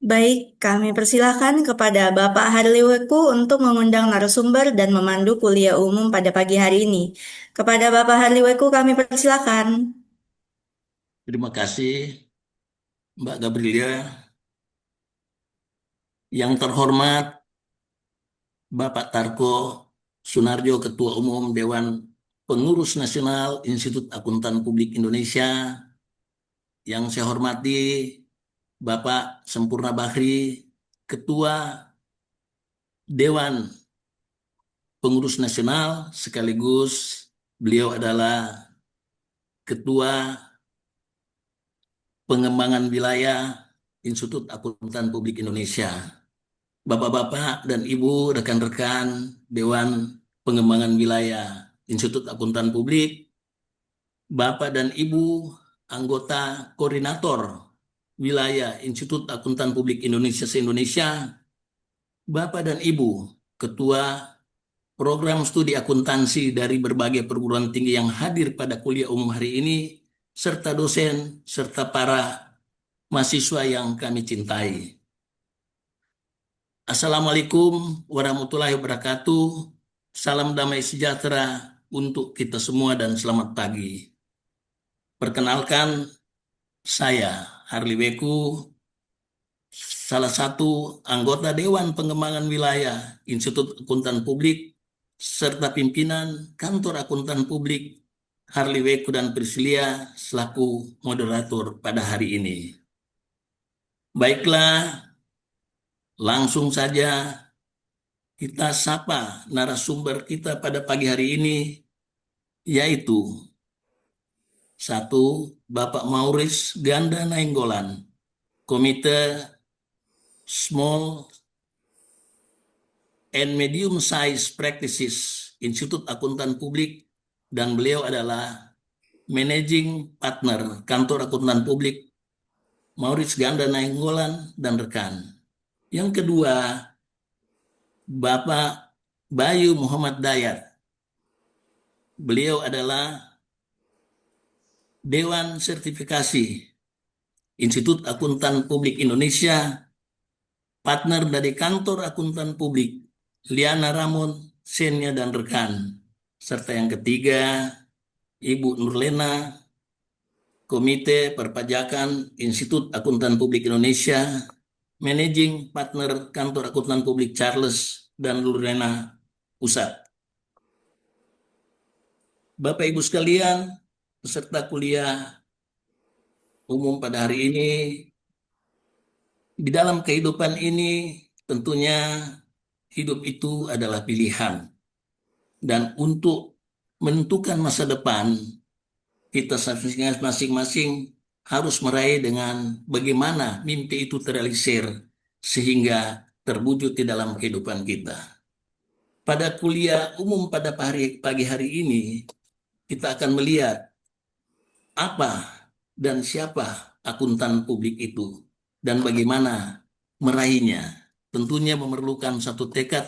Baik, kami persilakan kepada Bapak Harliweku untuk mengundang narasumber dan memandu kuliah umum pada pagi hari ini. Kepada Bapak Harliweku kami persilakan. Terima kasih, Mbak Gabriela. Yang terhormat Bapak Tarko Sunarjo, Ketua Umum Dewan Pengurus Nasional Institut Akuntan Publik Indonesia. Yang saya hormati Bapak Sempurna Bahri, Ketua Dewan Pengurus Nasional, sekaligus beliau adalah Ketua Pengembangan Wilayah Institut Akuntan Publik Indonesia. Bapak-bapak dan ibu, rekan-rekan Dewan Pengembangan Wilayah Institut Akuntan Publik, Bapak dan Ibu anggota koordinator Wilayah Institut Akuntan Publik Indonesia se-Indonesia, Bapak dan Ibu Ketua Program Studi Akuntansi dari berbagai perguruan tinggi yang hadir pada kuliah umum hari ini, serta dosen, serta para mahasiswa yang kami cintai. Assalamualaikum warahmatullahi wabarakatuh. Salam damai sejahtera untuk kita semua dan selamat pagi. Perkenalkan, saya Harliweku, salah satu anggota Dewan Pengembangan Wilayah Institut Akuntan Publik, serta pimpinan Kantor Akuntan Publik Harliweku dan Priscilia selaku moderator pada hari ini. Baiklah, langsung saja kita sapa narasumber kita pada pagi hari ini, yaitu satu, Bapak Maurice Ganda Nainggolan, Komite Small and Medium Size Practices Institut Akuntan Publik, dan beliau adalah Managing Partner Kantor Akuntan Publik Maurice Ganda Nainggolan dan rekan. Yang kedua, Bapak Bayu Muhammad Dayat. Beliau adalah Dewan Sertifikasi Institut Akuntan Publik Indonesia, partner dari Kantor Akuntan Publik Liana Ramon, Senia dan rekan. Serta yang ketiga, Ibu Nurlena, Komite Perpajakan Institut Akuntan Publik Indonesia, Managing Partner Kantor Akuntan Publik Charles dan Lurena Pusat. Bapak Ibu sekalian, peserta kuliah umum pada hari ini, di dalam kehidupan ini tentunya hidup itu adalah pilihan. Dan untuk menentukan masa depan, kita masing-masing harus meraih dengan bagaimana mimpi itu terrealisir sehingga terwujud di dalam kehidupan kita. Pada kuliah umum pada pagi hari ini, kita akan melihat apa dan siapa akuntan publik itu dan bagaimana meraihnya. Tentunya memerlukan satu tekad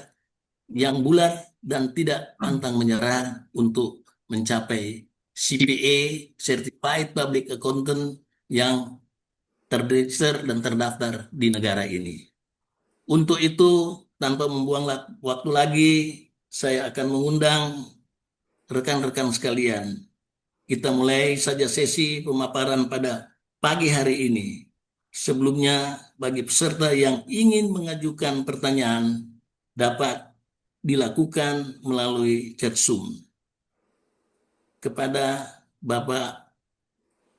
yang bulat dan tidak pantang menyerah untuk mencapai CPA, Certified Public Accountant, yang terregister dan terdaftar di negara ini. Untuk itu, tanpa membuang waktu lagi, saya akan mengundang rekan-rekan sekalian. Kita mulai saja sesi pemaparan pada pagi hari ini. Sebelumnya, bagi peserta yang ingin mengajukan pertanyaan, dapat dilakukan melalui chat Zoom. Kepada Bapak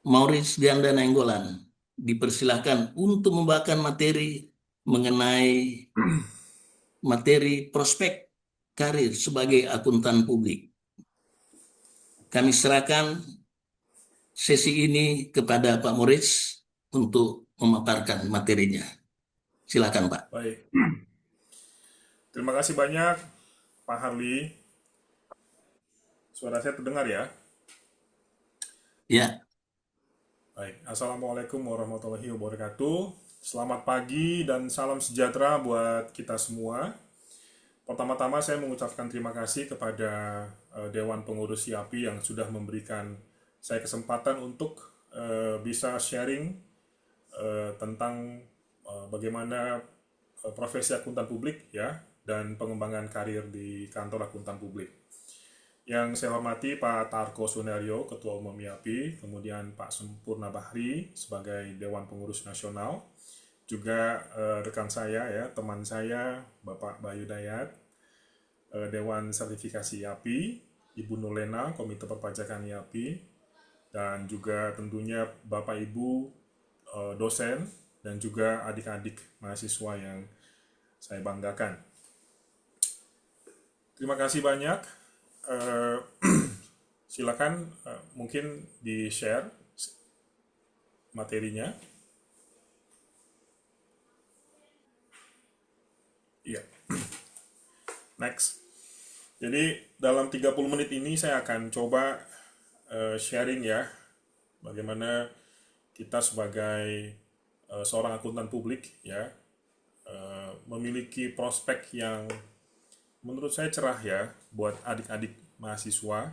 Maurice Ganda Nainggolan, dipersilakan untuk membawakan materi mengenai materi prospek karir sebagai akuntan publik. Kami serahkan sesi ini kepada Pak Maurice untuk memaparkan materinya. Silakan Pak. Baik. Terima kasih banyak Pak Harli. Suara saya terdengar ya? Ya. Baik. Assalamualaikum warahmatullahi wabarakatuh. Selamat pagi dan salam sejahtera buat kita semua. Pertama-tama saya mengucapkan terima kasih kepada Dewan Pengurus IAPI yang sudah memberikan saya kesempatan untuk bisa sharing tentang bagaimana profesi akuntan publik ya dan pengembangan karir di kantor akuntan publik. Yang saya hormati Pak Tarko Sunario, Ketua Umum IAPI, kemudian Pak Sempurna Bahri sebagai Dewan Pengurus Nasional, juga rekan saya ya, teman saya Bapak Bayu Dayat, Dewan Sertifikasi IAPI, Ibu Nurlena, Komite Perpajakan IAPI, dan juga tentunya Bapak Ibu dosen dan juga adik-adik mahasiswa yang saya banggakan. Terima kasih banyak. Silakan mungkin di-share materinya. Iya. Next. Jadi dalam 30 menit ini saya akan coba sharing ya, bagaimana kita sebagai seorang akuntan publik ya memiliki prospek yang menurut saya cerah ya buat adik-adik mahasiswa,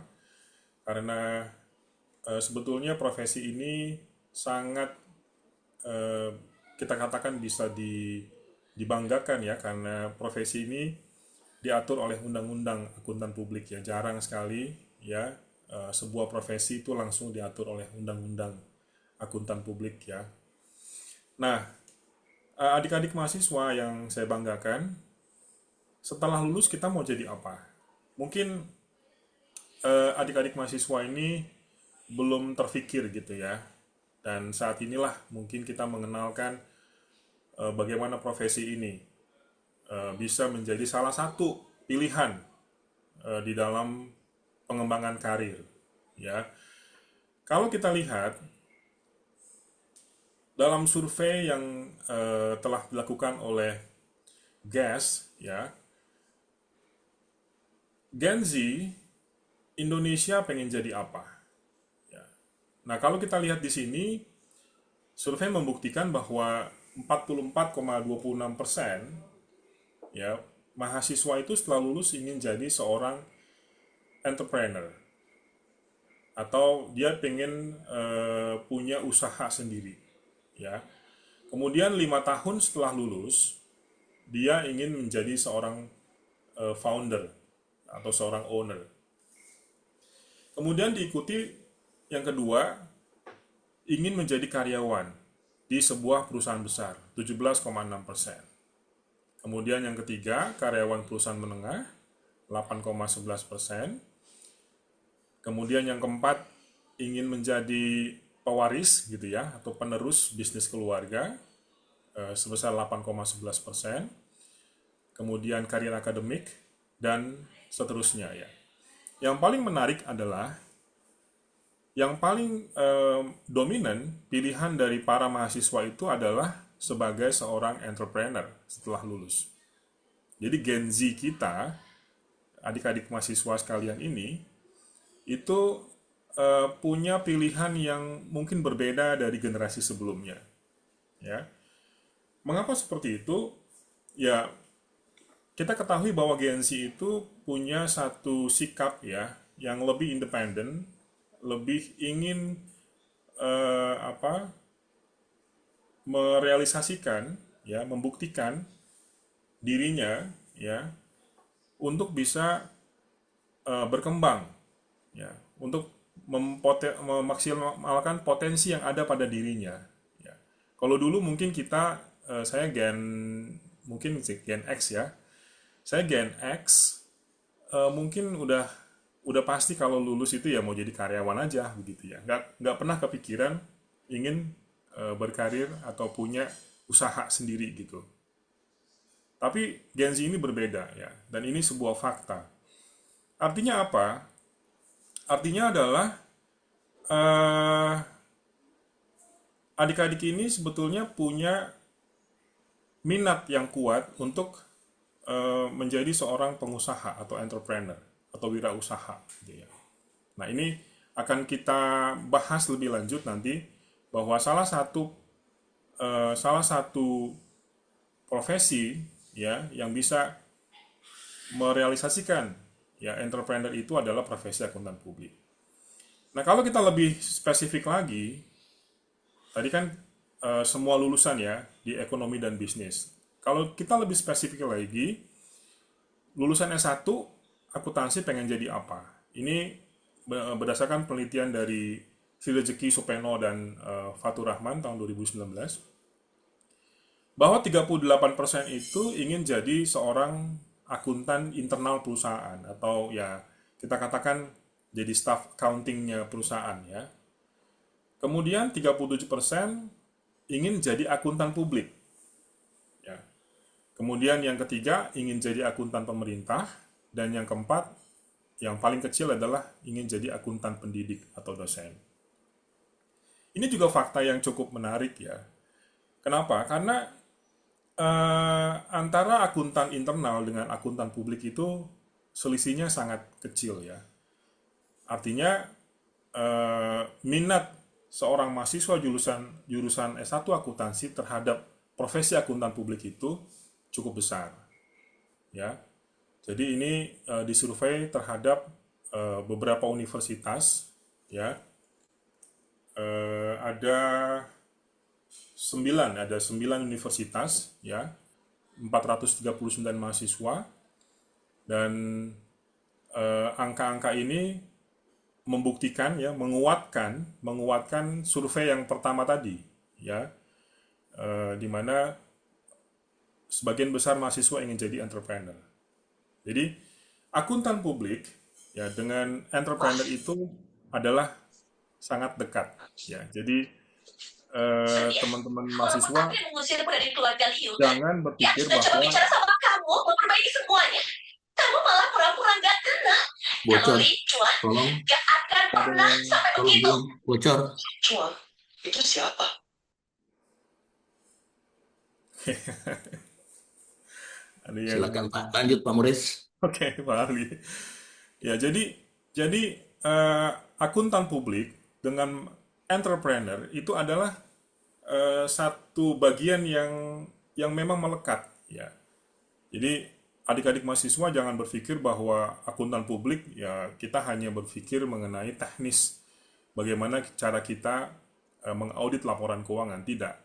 karena sebetulnya profesi ini sangat kita katakan bisa dibanggakan ya, karena profesi ini diatur oleh undang-undang akuntan publik ya. Jarang sekali ya sebuah profesi itu langsung diatur oleh undang-undang akuntan publik ya. Nah, adik-adik mahasiswa yang saya banggakan, setelah lulus kita mau jadi apa? Mungkin adik-adik mahasiswa ini belum terfikir gitu ya. Dan saat inilah mungkin kita mengenalkan bagaimana profesi ini bisa menjadi salah satu pilihan di dalam pengembangan karir ya. Kalau kita lihat dalam survei yang telah dilakukan oleh GAS ya, Gen Z Indonesia pengen jadi apa? Ya. Nah, kalau kita lihat di sini, survei membuktikan bahwa 44,26% ya mahasiswa itu setelah lulus ingin jadi seorang entrepreneur atau dia pengen punya usaha sendiri ya. Kemudian 5 tahun setelah lulus dia ingin menjadi seorang founder atau seorang owner. Kemudian diikuti yang kedua, ingin menjadi karyawan di sebuah perusahaan besar, 17,6%. Kemudian yang ketiga, karyawan perusahaan menengah, 8,11%. Kemudian yang keempat, ingin menjadi pewaris gitu ya, atau penerus bisnis keluarga, sebesar 8,11%. Kemudian karir akademik, dan seterusnya ya. Yang paling menarik adalah yang paling dominan pilihan dari para mahasiswa itu adalah sebagai seorang entrepreneur setelah lulus. Jadi Gen Z kita, adik-adik mahasiswa sekalian ini, itu punya pilihan yang mungkin berbeda dari generasi sebelumnya. Ya. Mengapa seperti itu? Ya, kita ketahui bahwa Gen Z itu punya satu sikap ya yang lebih independen, lebih ingin merealisasikan ya, membuktikan dirinya ya untuk bisa berkembang ya, untuk memaksimalkan potensi yang ada pada dirinya ya. Kalau dulu mungkin kita saya Gen X ya. Saya Gen X mungkin udah pasti kalau lulus itu ya mau jadi karyawan aja begitu ya. Nggak pernah kepikiran ingin berkarir atau punya usaha sendiri gitu. Tapi Gen Z ini berbeda ya, dan ini sebuah fakta. Artinya apa? Artinya adalah adik-adik ini sebetulnya punya minat yang kuat untuk menjadi seorang pengusaha atau entrepreneur atau wirausaha gitu ya. Nah, ini akan kita bahas lebih lanjut nanti, bahwa salah satu profesi ya yang bisa merealisasikan ya entrepreneur itu adalah profesi akuntan publik. Nah, kalau kita lebih spesifik lagi, tadi kan semua lulusan ya di ekonomi dan bisnis. Kalau kita lebih spesifik lagi, lulusan S1 akuntansi pengen jadi apa? Ini berdasarkan penelitian dari Sri Rejeki Supeno dan Fatur Rahman tahun 2019, bahwa 38% itu ingin jadi seorang akuntan internal perusahaan, atau ya kita katakan jadi staff accounting-nya perusahaan ya. Kemudian 37% ingin jadi akuntan publik. Ya. Kemudian yang ketiga ingin jadi akuntan pemerintah, dan yang keempat yang paling kecil adalah ingin jadi akuntan pendidik atau dosen. Ini juga fakta yang cukup menarik ya. Kenapa? Karena antara akuntan internal dengan akuntan publik itu selisihnya sangat kecil ya. Artinya minat seorang mahasiswa jurusan S1 akuntansi terhadap profesi akuntan publik itu cukup besar. Ya. Jadi ini disurvei terhadap beberapa universitas ya. Ada 9 universitas ya. 439 mahasiswa, dan angka-angka ini membuktikan ya, menguatkan survei yang pertama tadi ya, di mana sebagian besar mahasiswa ingin jadi entrepreneur. Jadi akuntan publik ya dengan entrepreneur itu adalah sangat dekat ya. Jadi teman-teman mahasiswa jangan berpikir bahwa bicara sama kamu memperbaiki semuanya. Kamu malah pura-pura nggak kenal. Bocor. Kalau Cuan Tolong. nggak akan pernah sampai begitu. Bocor. Cuan, itu siapa? Silakan Pak, lanjut Pak Muris. Oke, Pak Ali. Ya, jadi akuntan publik dengan entrepreneur itu adalah satu bagian yang memang melekat ya. Jadi adik-adik mahasiswa jangan berpikir bahwa akuntan publik ya kita hanya berpikir mengenai teknis bagaimana cara kita mengaudit laporan keuangan, tidak.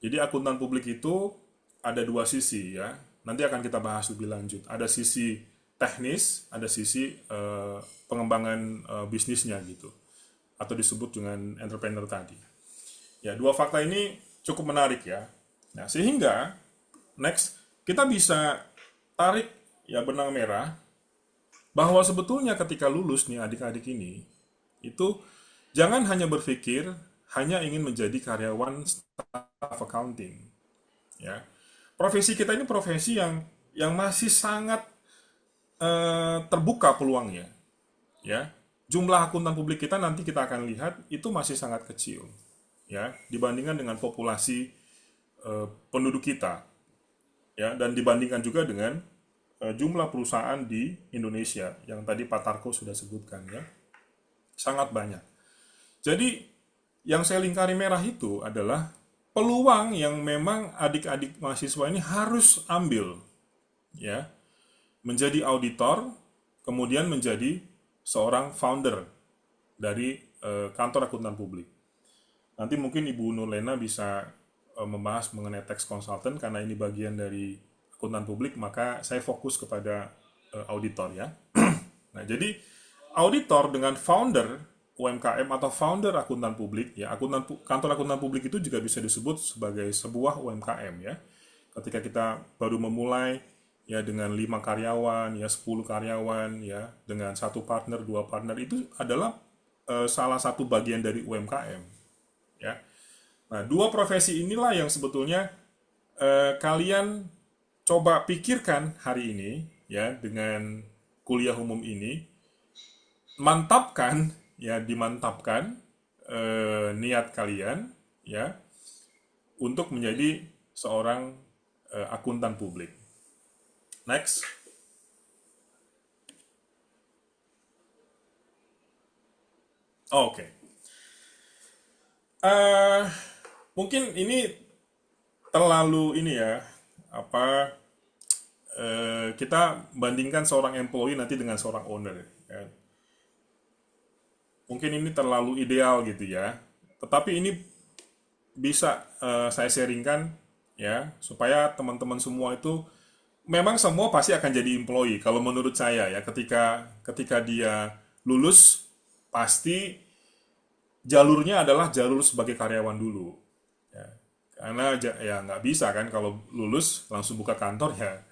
Jadi akuntan publik itu ada dua sisi ya. Nanti akan kita bahas lebih lanjut. Ada sisi teknis, ada sisi pengembangan bisnisnya gitu. Atau disebut dengan entrepreneur tadi. Ya, dua fakta ini cukup menarik ya. Nah, sehingga next kita bisa tarik ya benang merah bahwa sebetulnya ketika lulus nih adik-adik ini itu jangan hanya berpikir hanya ingin menjadi karyawan staff accounting. Ya. Profesi kita ini profesi yang masih sangat terbuka peluangnya. Ya. Jumlah akuntan publik kita nanti kita akan lihat itu masih sangat kecil. Ya, dibandingkan dengan populasi penduduk kita. Ya, dan dibandingkan juga dengan jumlah perusahaan di Indonesia yang tadi Pak Tarko sudah sebutkan ya. Sangat banyak. Jadi yang saya lingkari merah itu adalah peluang yang memang adik-adik mahasiswa ini harus ambil ya. Menjadi auditor, kemudian menjadi seorang founder dari kantor akuntan publik. Nanti mungkin Ibu Nurlena bisa membahas mengenai tax consultant karena ini bagian dari akuntan publik, maka saya fokus kepada auditor ya. Nah, jadi auditor dengan founder UMKM atau founder akuntan publik ya, kantor akuntan publik itu juga bisa disebut sebagai sebuah UMKM ya. Ketika kita baru memulai ya dengan 5 karyawan ya, 10 karyawan ya, dengan 1 partner, 2 partner, itu adalah salah satu bagian dari UMKM. Ya. Nah, dua profesi inilah yang sebetulnya kalian coba pikirkan hari ini ya dengan kuliah umum ini, dimantapkan niat kalian ya untuk menjadi seorang akuntan publik. Next. Oke. Mungkin ini terlalu ini ya, kita bandingkan seorang employee nanti dengan seorang owner. Ya. Mungkin ini terlalu ideal gitu ya. Tetapi ini bisa saya sharingkan ya, supaya teman-teman semua itu memang semua pasti akan jadi employee. Kalau menurut saya ya, ketika dia lulus pasti jalurnya adalah jalur sebagai karyawan dulu. Ya. Karena ya nggak bisa kan kalau lulus langsung buka kantor, ya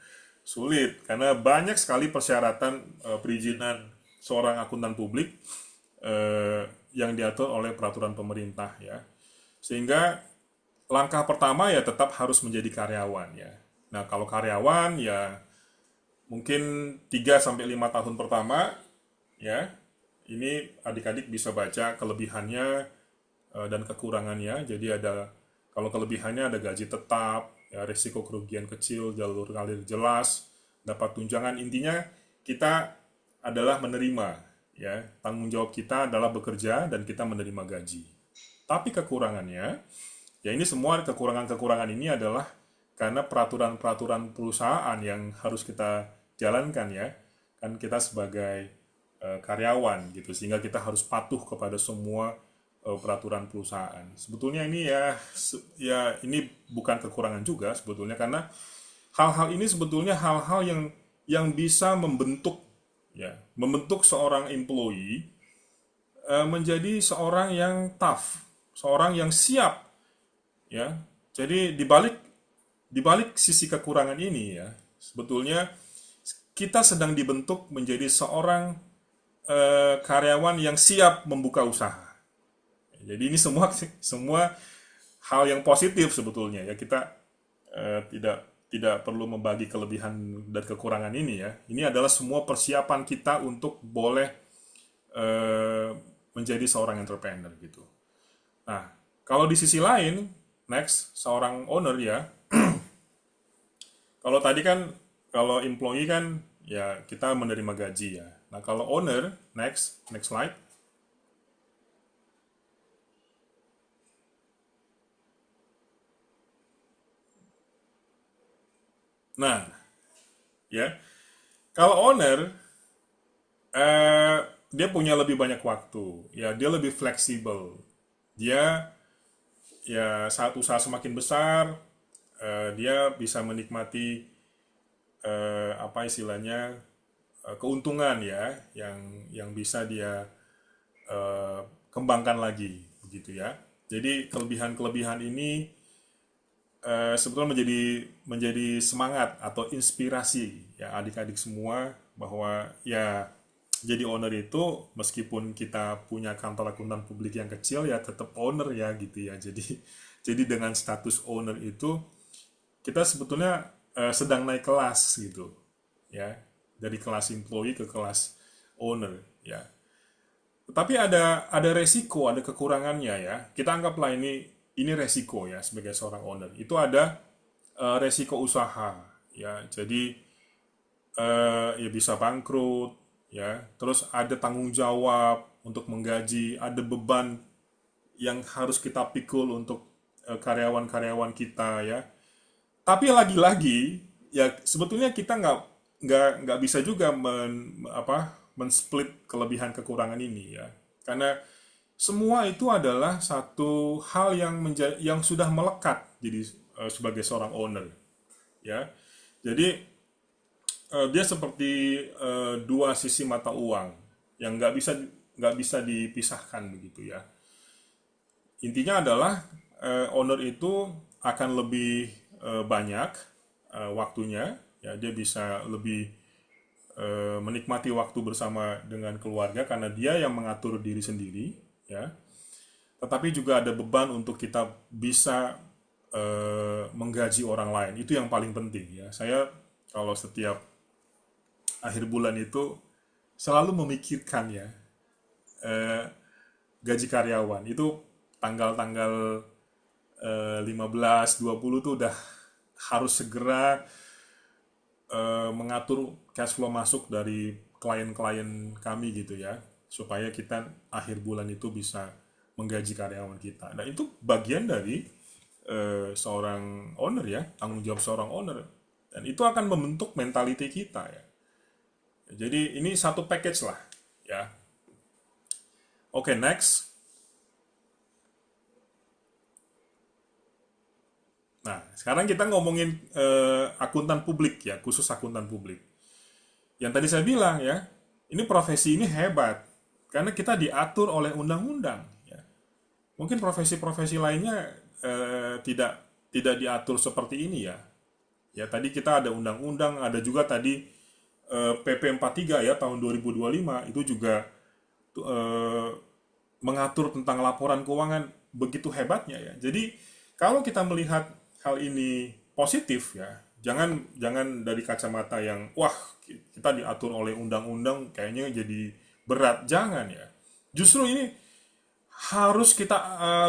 sulit. Karena banyak sekali persyaratan perizinan seorang akuntan publik yang diatur oleh peraturan pemerintah ya. Sehingga langkah pertama ya tetap harus menjadi karyawan ya. Nah, kalau karyawan ya mungkin 3-5 tahun pertama ya, ini adik-adik bisa baca kelebihannya dan kekurangannya. Jadi kalau kelebihannya ada gaji tetap, ya, risiko kerugian kecil, jalur karir jelas, dapat tunjangan. Intinya kita adalah menerima, ya, tanggung jawab kita adalah bekerja dan kita menerima gaji. Tapi kekurangannya, ya ini semua kekurangan-kekurangan ini adalah karena peraturan-peraturan perusahaan yang harus kita jalankan ya. Kan kita sebagai karyawan gitu, sehingga kita harus patuh kepada semua peraturan perusahaan. Sebetulnya ini ya ini bukan kekurangan juga sebetulnya, karena hal-hal ini sebetulnya hal-hal yang bisa membentuk seorang employee menjadi seorang yang tough, seorang yang siap ya. Jadi dibalik sisi kekurangan ini ya, sebetulnya kita sedang dibentuk menjadi seorang karyawan yang siap membuka usaha. Jadi ini semua hal yang positif sebetulnya ya. Kita tidak perlu membagi kelebihan dan kekurangan ini ya. Ini adalah semua persiapan kita untuk boleh menjadi seorang entrepreneur gitu. Nah, kalau di sisi lain, next seorang owner ya. Kalau tadi kan kalau employee kan ya kita menerima gaji ya. Nah, kalau owner, next slide. Nah, ya, kalau owner, dia punya lebih banyak waktu, ya, dia lebih fleksibel. Dia, ya, saat usaha semakin besar, dia bisa menikmati, apa istilahnya, keuntungan ya, yang bisa dia kembangkan lagi, begitu ya. Jadi kelebihan-kelebihan ini sebetulnya menjadi semangat atau inspirasi ya adik-adik semua, bahwa ya jadi owner itu meskipun kita punya kantor akuntan publik yang kecil ya tetap owner ya gitu ya. Jadi dengan status owner itu kita sebetulnya sedang naik kelas gitu ya, dari kelas employee ke kelas owner ya. Tetapi ada resiko, ada kekurangannya ya. Kita anggaplah ini resiko ya sebagai seorang owner. Itu ada resiko usaha ya. Jadi ya bisa bangkrut ya. Terus ada tanggung jawab untuk menggaji, ada beban yang harus kita pikul untuk karyawan-karyawan kita ya. Tapi lagi-lagi ya sebetulnya kita nggak bisa juga men-split kelebihan kekurangan ini ya. Karena semua itu adalah satu hal yang sudah melekat jadi sebagai seorang owner ya. Jadi dia seperti dua sisi mata uang yang nggak bisa dipisahkan begitu ya. Intinya adalah owner itu akan lebih banyak waktunya ya, dia bisa lebih menikmati waktu bersama dengan keluarga karena dia yang mengatur diri sendiri ya. Tetapi juga ada beban untuk kita bisa menggaji orang lain. Itu yang paling penting ya. Saya kalau setiap akhir bulan itu selalu memikirkan ya gaji karyawan. Itu tanggal-tanggal 15-20 tuh udah harus segera mengatur cash flow masuk dari klien-klien kami gitu ya, supaya kita akhir bulan itu bisa menggaji karyawan kita. Nah itu bagian dari seorang owner ya, tanggung jawab seorang owner, dan itu akan membentuk mentality kita ya. Jadi ini satu package lah ya. Oke, next. Nah, sekarang kita ngomongin akuntan publik ya, khusus akuntan publik. Yang tadi saya bilang ya, ini profesi ini hebat karena kita diatur oleh undang-undang. Ya. Mungkin profesi-profesi lainnya tidak diatur seperti ini ya. Ya tadi kita ada undang-undang, ada juga tadi PP 43 ya tahun 2025 itu juga mengatur tentang laporan keuangan begitu hebatnya ya. Jadi kalau kita melihat hal ini positif ya, jangan dari kacamata yang wah kita diatur oleh undang-undang kayaknya jadi berat, jangan ya. Justru ini harus kita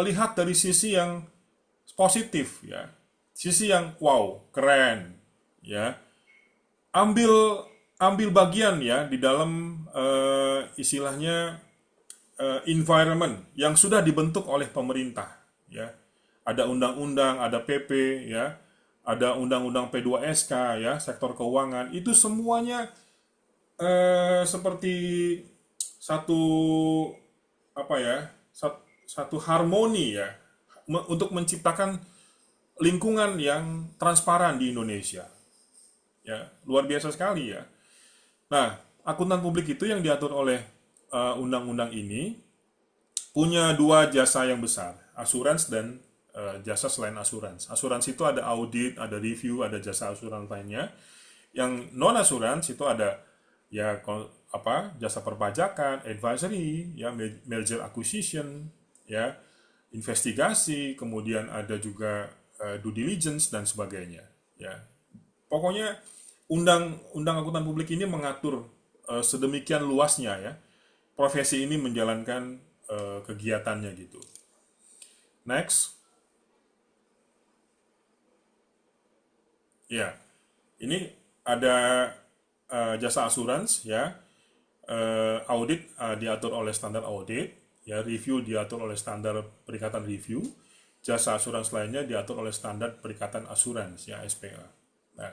lihat dari sisi yang positif ya, sisi yang wow keren ya. Ambil bagian ya di dalam istilahnya environment yang sudah dibentuk oleh pemerintah ya. Ada undang-undang, ada PP ya, ada undang-undang P2SK ya, sektor keuangan, itu semuanya seperti satu apa ya, satu harmoni ya untuk menciptakan lingkungan yang transparan di Indonesia. Ya, luar biasa sekali ya. Nah, akuntan publik itu yang diatur oleh undang-undang ini punya dua jasa yang besar, asuransi dan jasa selain asuransi. Asuransi itu ada audit, ada review, ada jasa asuransi lainnya. Yang non asuransi itu ada ya jasa perpajakan, advisory, ya merger acquisition, ya investigasi, kemudian ada juga due diligence dan sebagainya. Ya, pokoknya undang akuntan publik ini mengatur sedemikian luasnya ya profesi ini menjalankan kegiatannya gitu. Next. Ya, ini ada jasa asuransi ya, audit diatur oleh standar audit, ya review diatur oleh standar perikatan review, jasa asuransi lainnya diatur oleh standar perikatan asuransi ya SPA. Nah,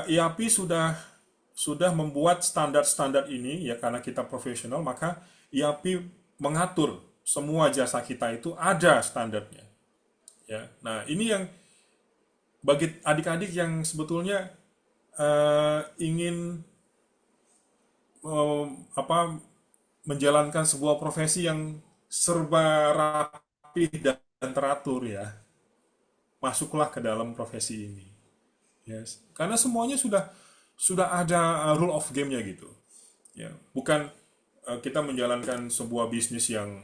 IAPI sudah membuat standar-standar ini ya karena kita profesional maka IAPI mengatur semua jasa kita itu ada standarnya. Ya, nah ini yang bagi adik-adik yang sebetulnya ingin menjalankan sebuah profesi yang serba rapi dan teratur ya, masuklah ke dalam profesi ini. Yes. Karena semuanya sudah ada rule of game-nya gitu. Ya, bukan kita menjalankan sebuah bisnis yang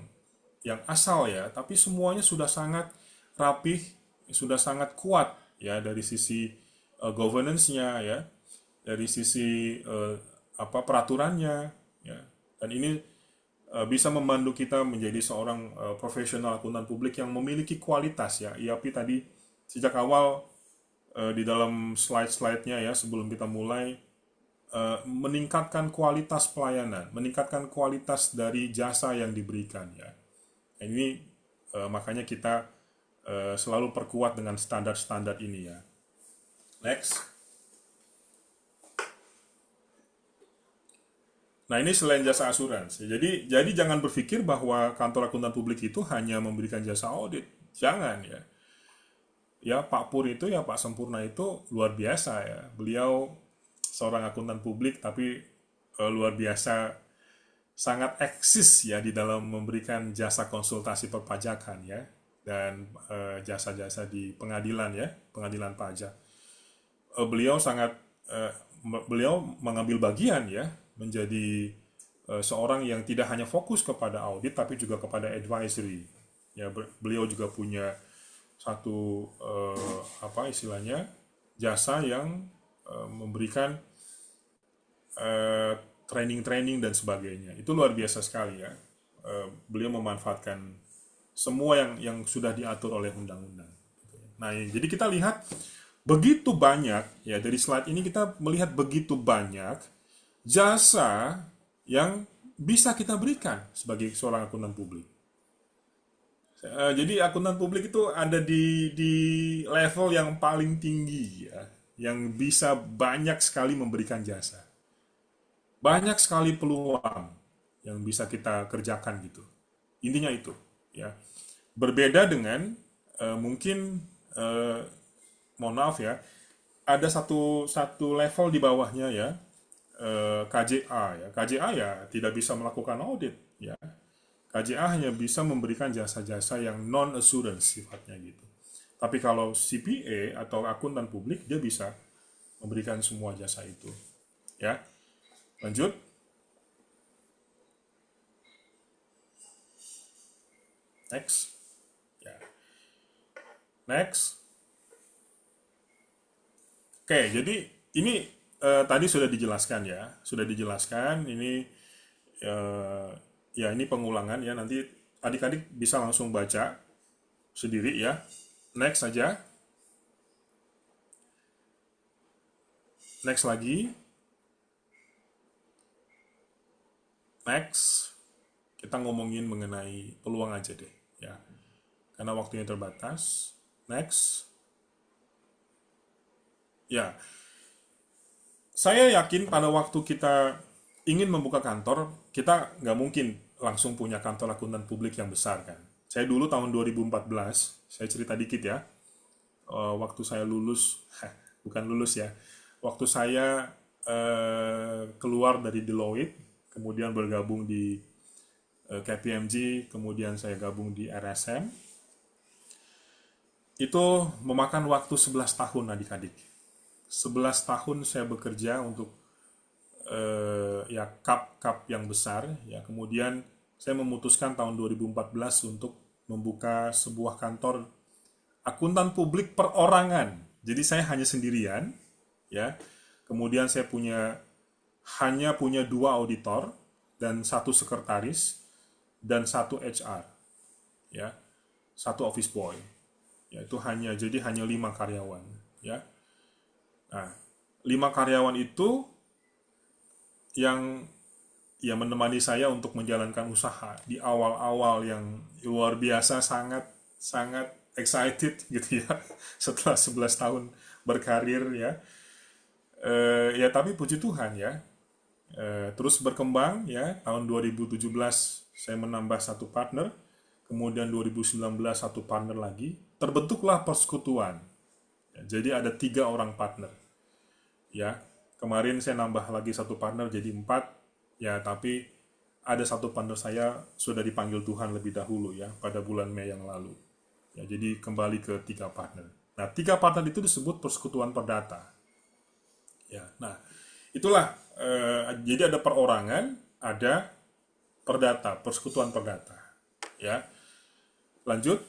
asal ya, tapi semuanya sudah sangat rapih, sudah sangat kuat ya dari sisi governance-nya ya, dari sisi peraturannya ya. Dan ini bisa membantu kita menjadi seorang profesional akuntan publik yang memiliki kualitas ya. IAPI tadi sejak awal di dalam slide-slide-nya ya sebelum kita mulai meningkatkan kualitas pelayanan, meningkatkan kualitas dari jasa yang diberikan ya. Ini makanya kita selalu perkuat dengan standar-standar ini ya. Next. Nah ini selain jasa asuransi. Jadi jangan berpikir bahwa kantor akuntan publik itu hanya memberikan jasa audit. Jangan ya. Ya Pak Pur itu ya Pak Sempurna itu luar biasa ya. Beliau seorang akuntan publik tapi luar biasa sangat eksis ya di dalam memberikan jasa konsultasi perpajakan ya dan jasa-jasa di pengadilan ya, pengadilan pajak. Beliau mengambil bagian ya menjadi seorang yang tidak hanya fokus kepada audit tapi juga kepada advisory. Ya beliau juga punya satu istilahnya jasa yang memberikan training dan sebagainya. Itu luar biasa sekali ya. Beliau memanfaatkan semua yang sudah diatur oleh undang-undang. Nah, jadi kita lihat begitu banyak ya dari slide ini kita melihat begitu banyak jasa yang bisa kita berikan sebagai seorang akuntan publik. Jadi akuntan publik itu ada di level yang paling tinggi ya, yang bisa banyak sekali memberikan jasa. Banyak sekali peluang yang bisa kita kerjakan gitu. Intinya itu ya. Berbeda dengan mungkin mohon maaf ya, ada satu level di bawahnya ya, KJA ya. KJA ya tidak bisa melakukan audit ya. KJA hanya bisa memberikan jasa-jasa yang non-assurance sifatnya gitu. Tapi kalau CPA atau akuntan publik dia bisa memberikan semua jasa itu. Ya. Lanjut. Next. Ya. Next. Oke, jadi ini tadi sudah dijelaskan ya. Sudah dijelaskan ini ya ini pengulangan ya, nanti adik-adik bisa langsung baca sendiri ya. Next saja. Next lagi. Next. Kita ngomongin mengenai peluang aja deh ya. Karena waktunya terbatas. Next. Ya. Saya yakin pada waktu kita ingin membuka kantor, kita nggak mungkin langsung punya kantor akuntan publik yang besar kan. Saya dulu tahun 2014, saya cerita dikit ya, waktu saya lulus, bukan lulus ya, waktu saya keluar dari Deloitte, kemudian bergabung di KPMG, kemudian saya gabung di RSM, itu memakan waktu 11 tahun adik-adik. 11 tahun saya bekerja untuk ya cup yang besar ya, kemudian saya memutuskan tahun 2014 untuk membuka sebuah kantor akuntan publik perorangan. Jadi saya hanya sendirian ya. Kemudian saya hanya punya 2 auditor dan 1 sekretaris dan 1 HR ya. 1 office boy. Ya, itu hanya 5 karyawan ya. Nah, 5 karyawan itu yang ya menemani saya untuk menjalankan usaha di awal-awal yang luar biasa, sangat excited gitu ya, setelah 11 tahun berkarir ya. Ya tapi puji Tuhan ya, terus berkembang ya. Tahun 2017 saya menambah 1 partner, kemudian 2019 1 partner lagi, terbentuklah persekutuan ya, jadi ada 3 orang partner ya. Kemarin saya nambah lagi 1 partner jadi 4 ya, tapi ada 1 partner saya sudah dipanggil Tuhan lebih dahulu ya, pada bulan Mei yang lalu ya, jadi kembali ke 3 partner. Nah, 3 partner itu disebut persekutuan perdata ya. Nah, itulah jadi ada perorangan, ada perdata, persekutuan perdata ya. Lanjut.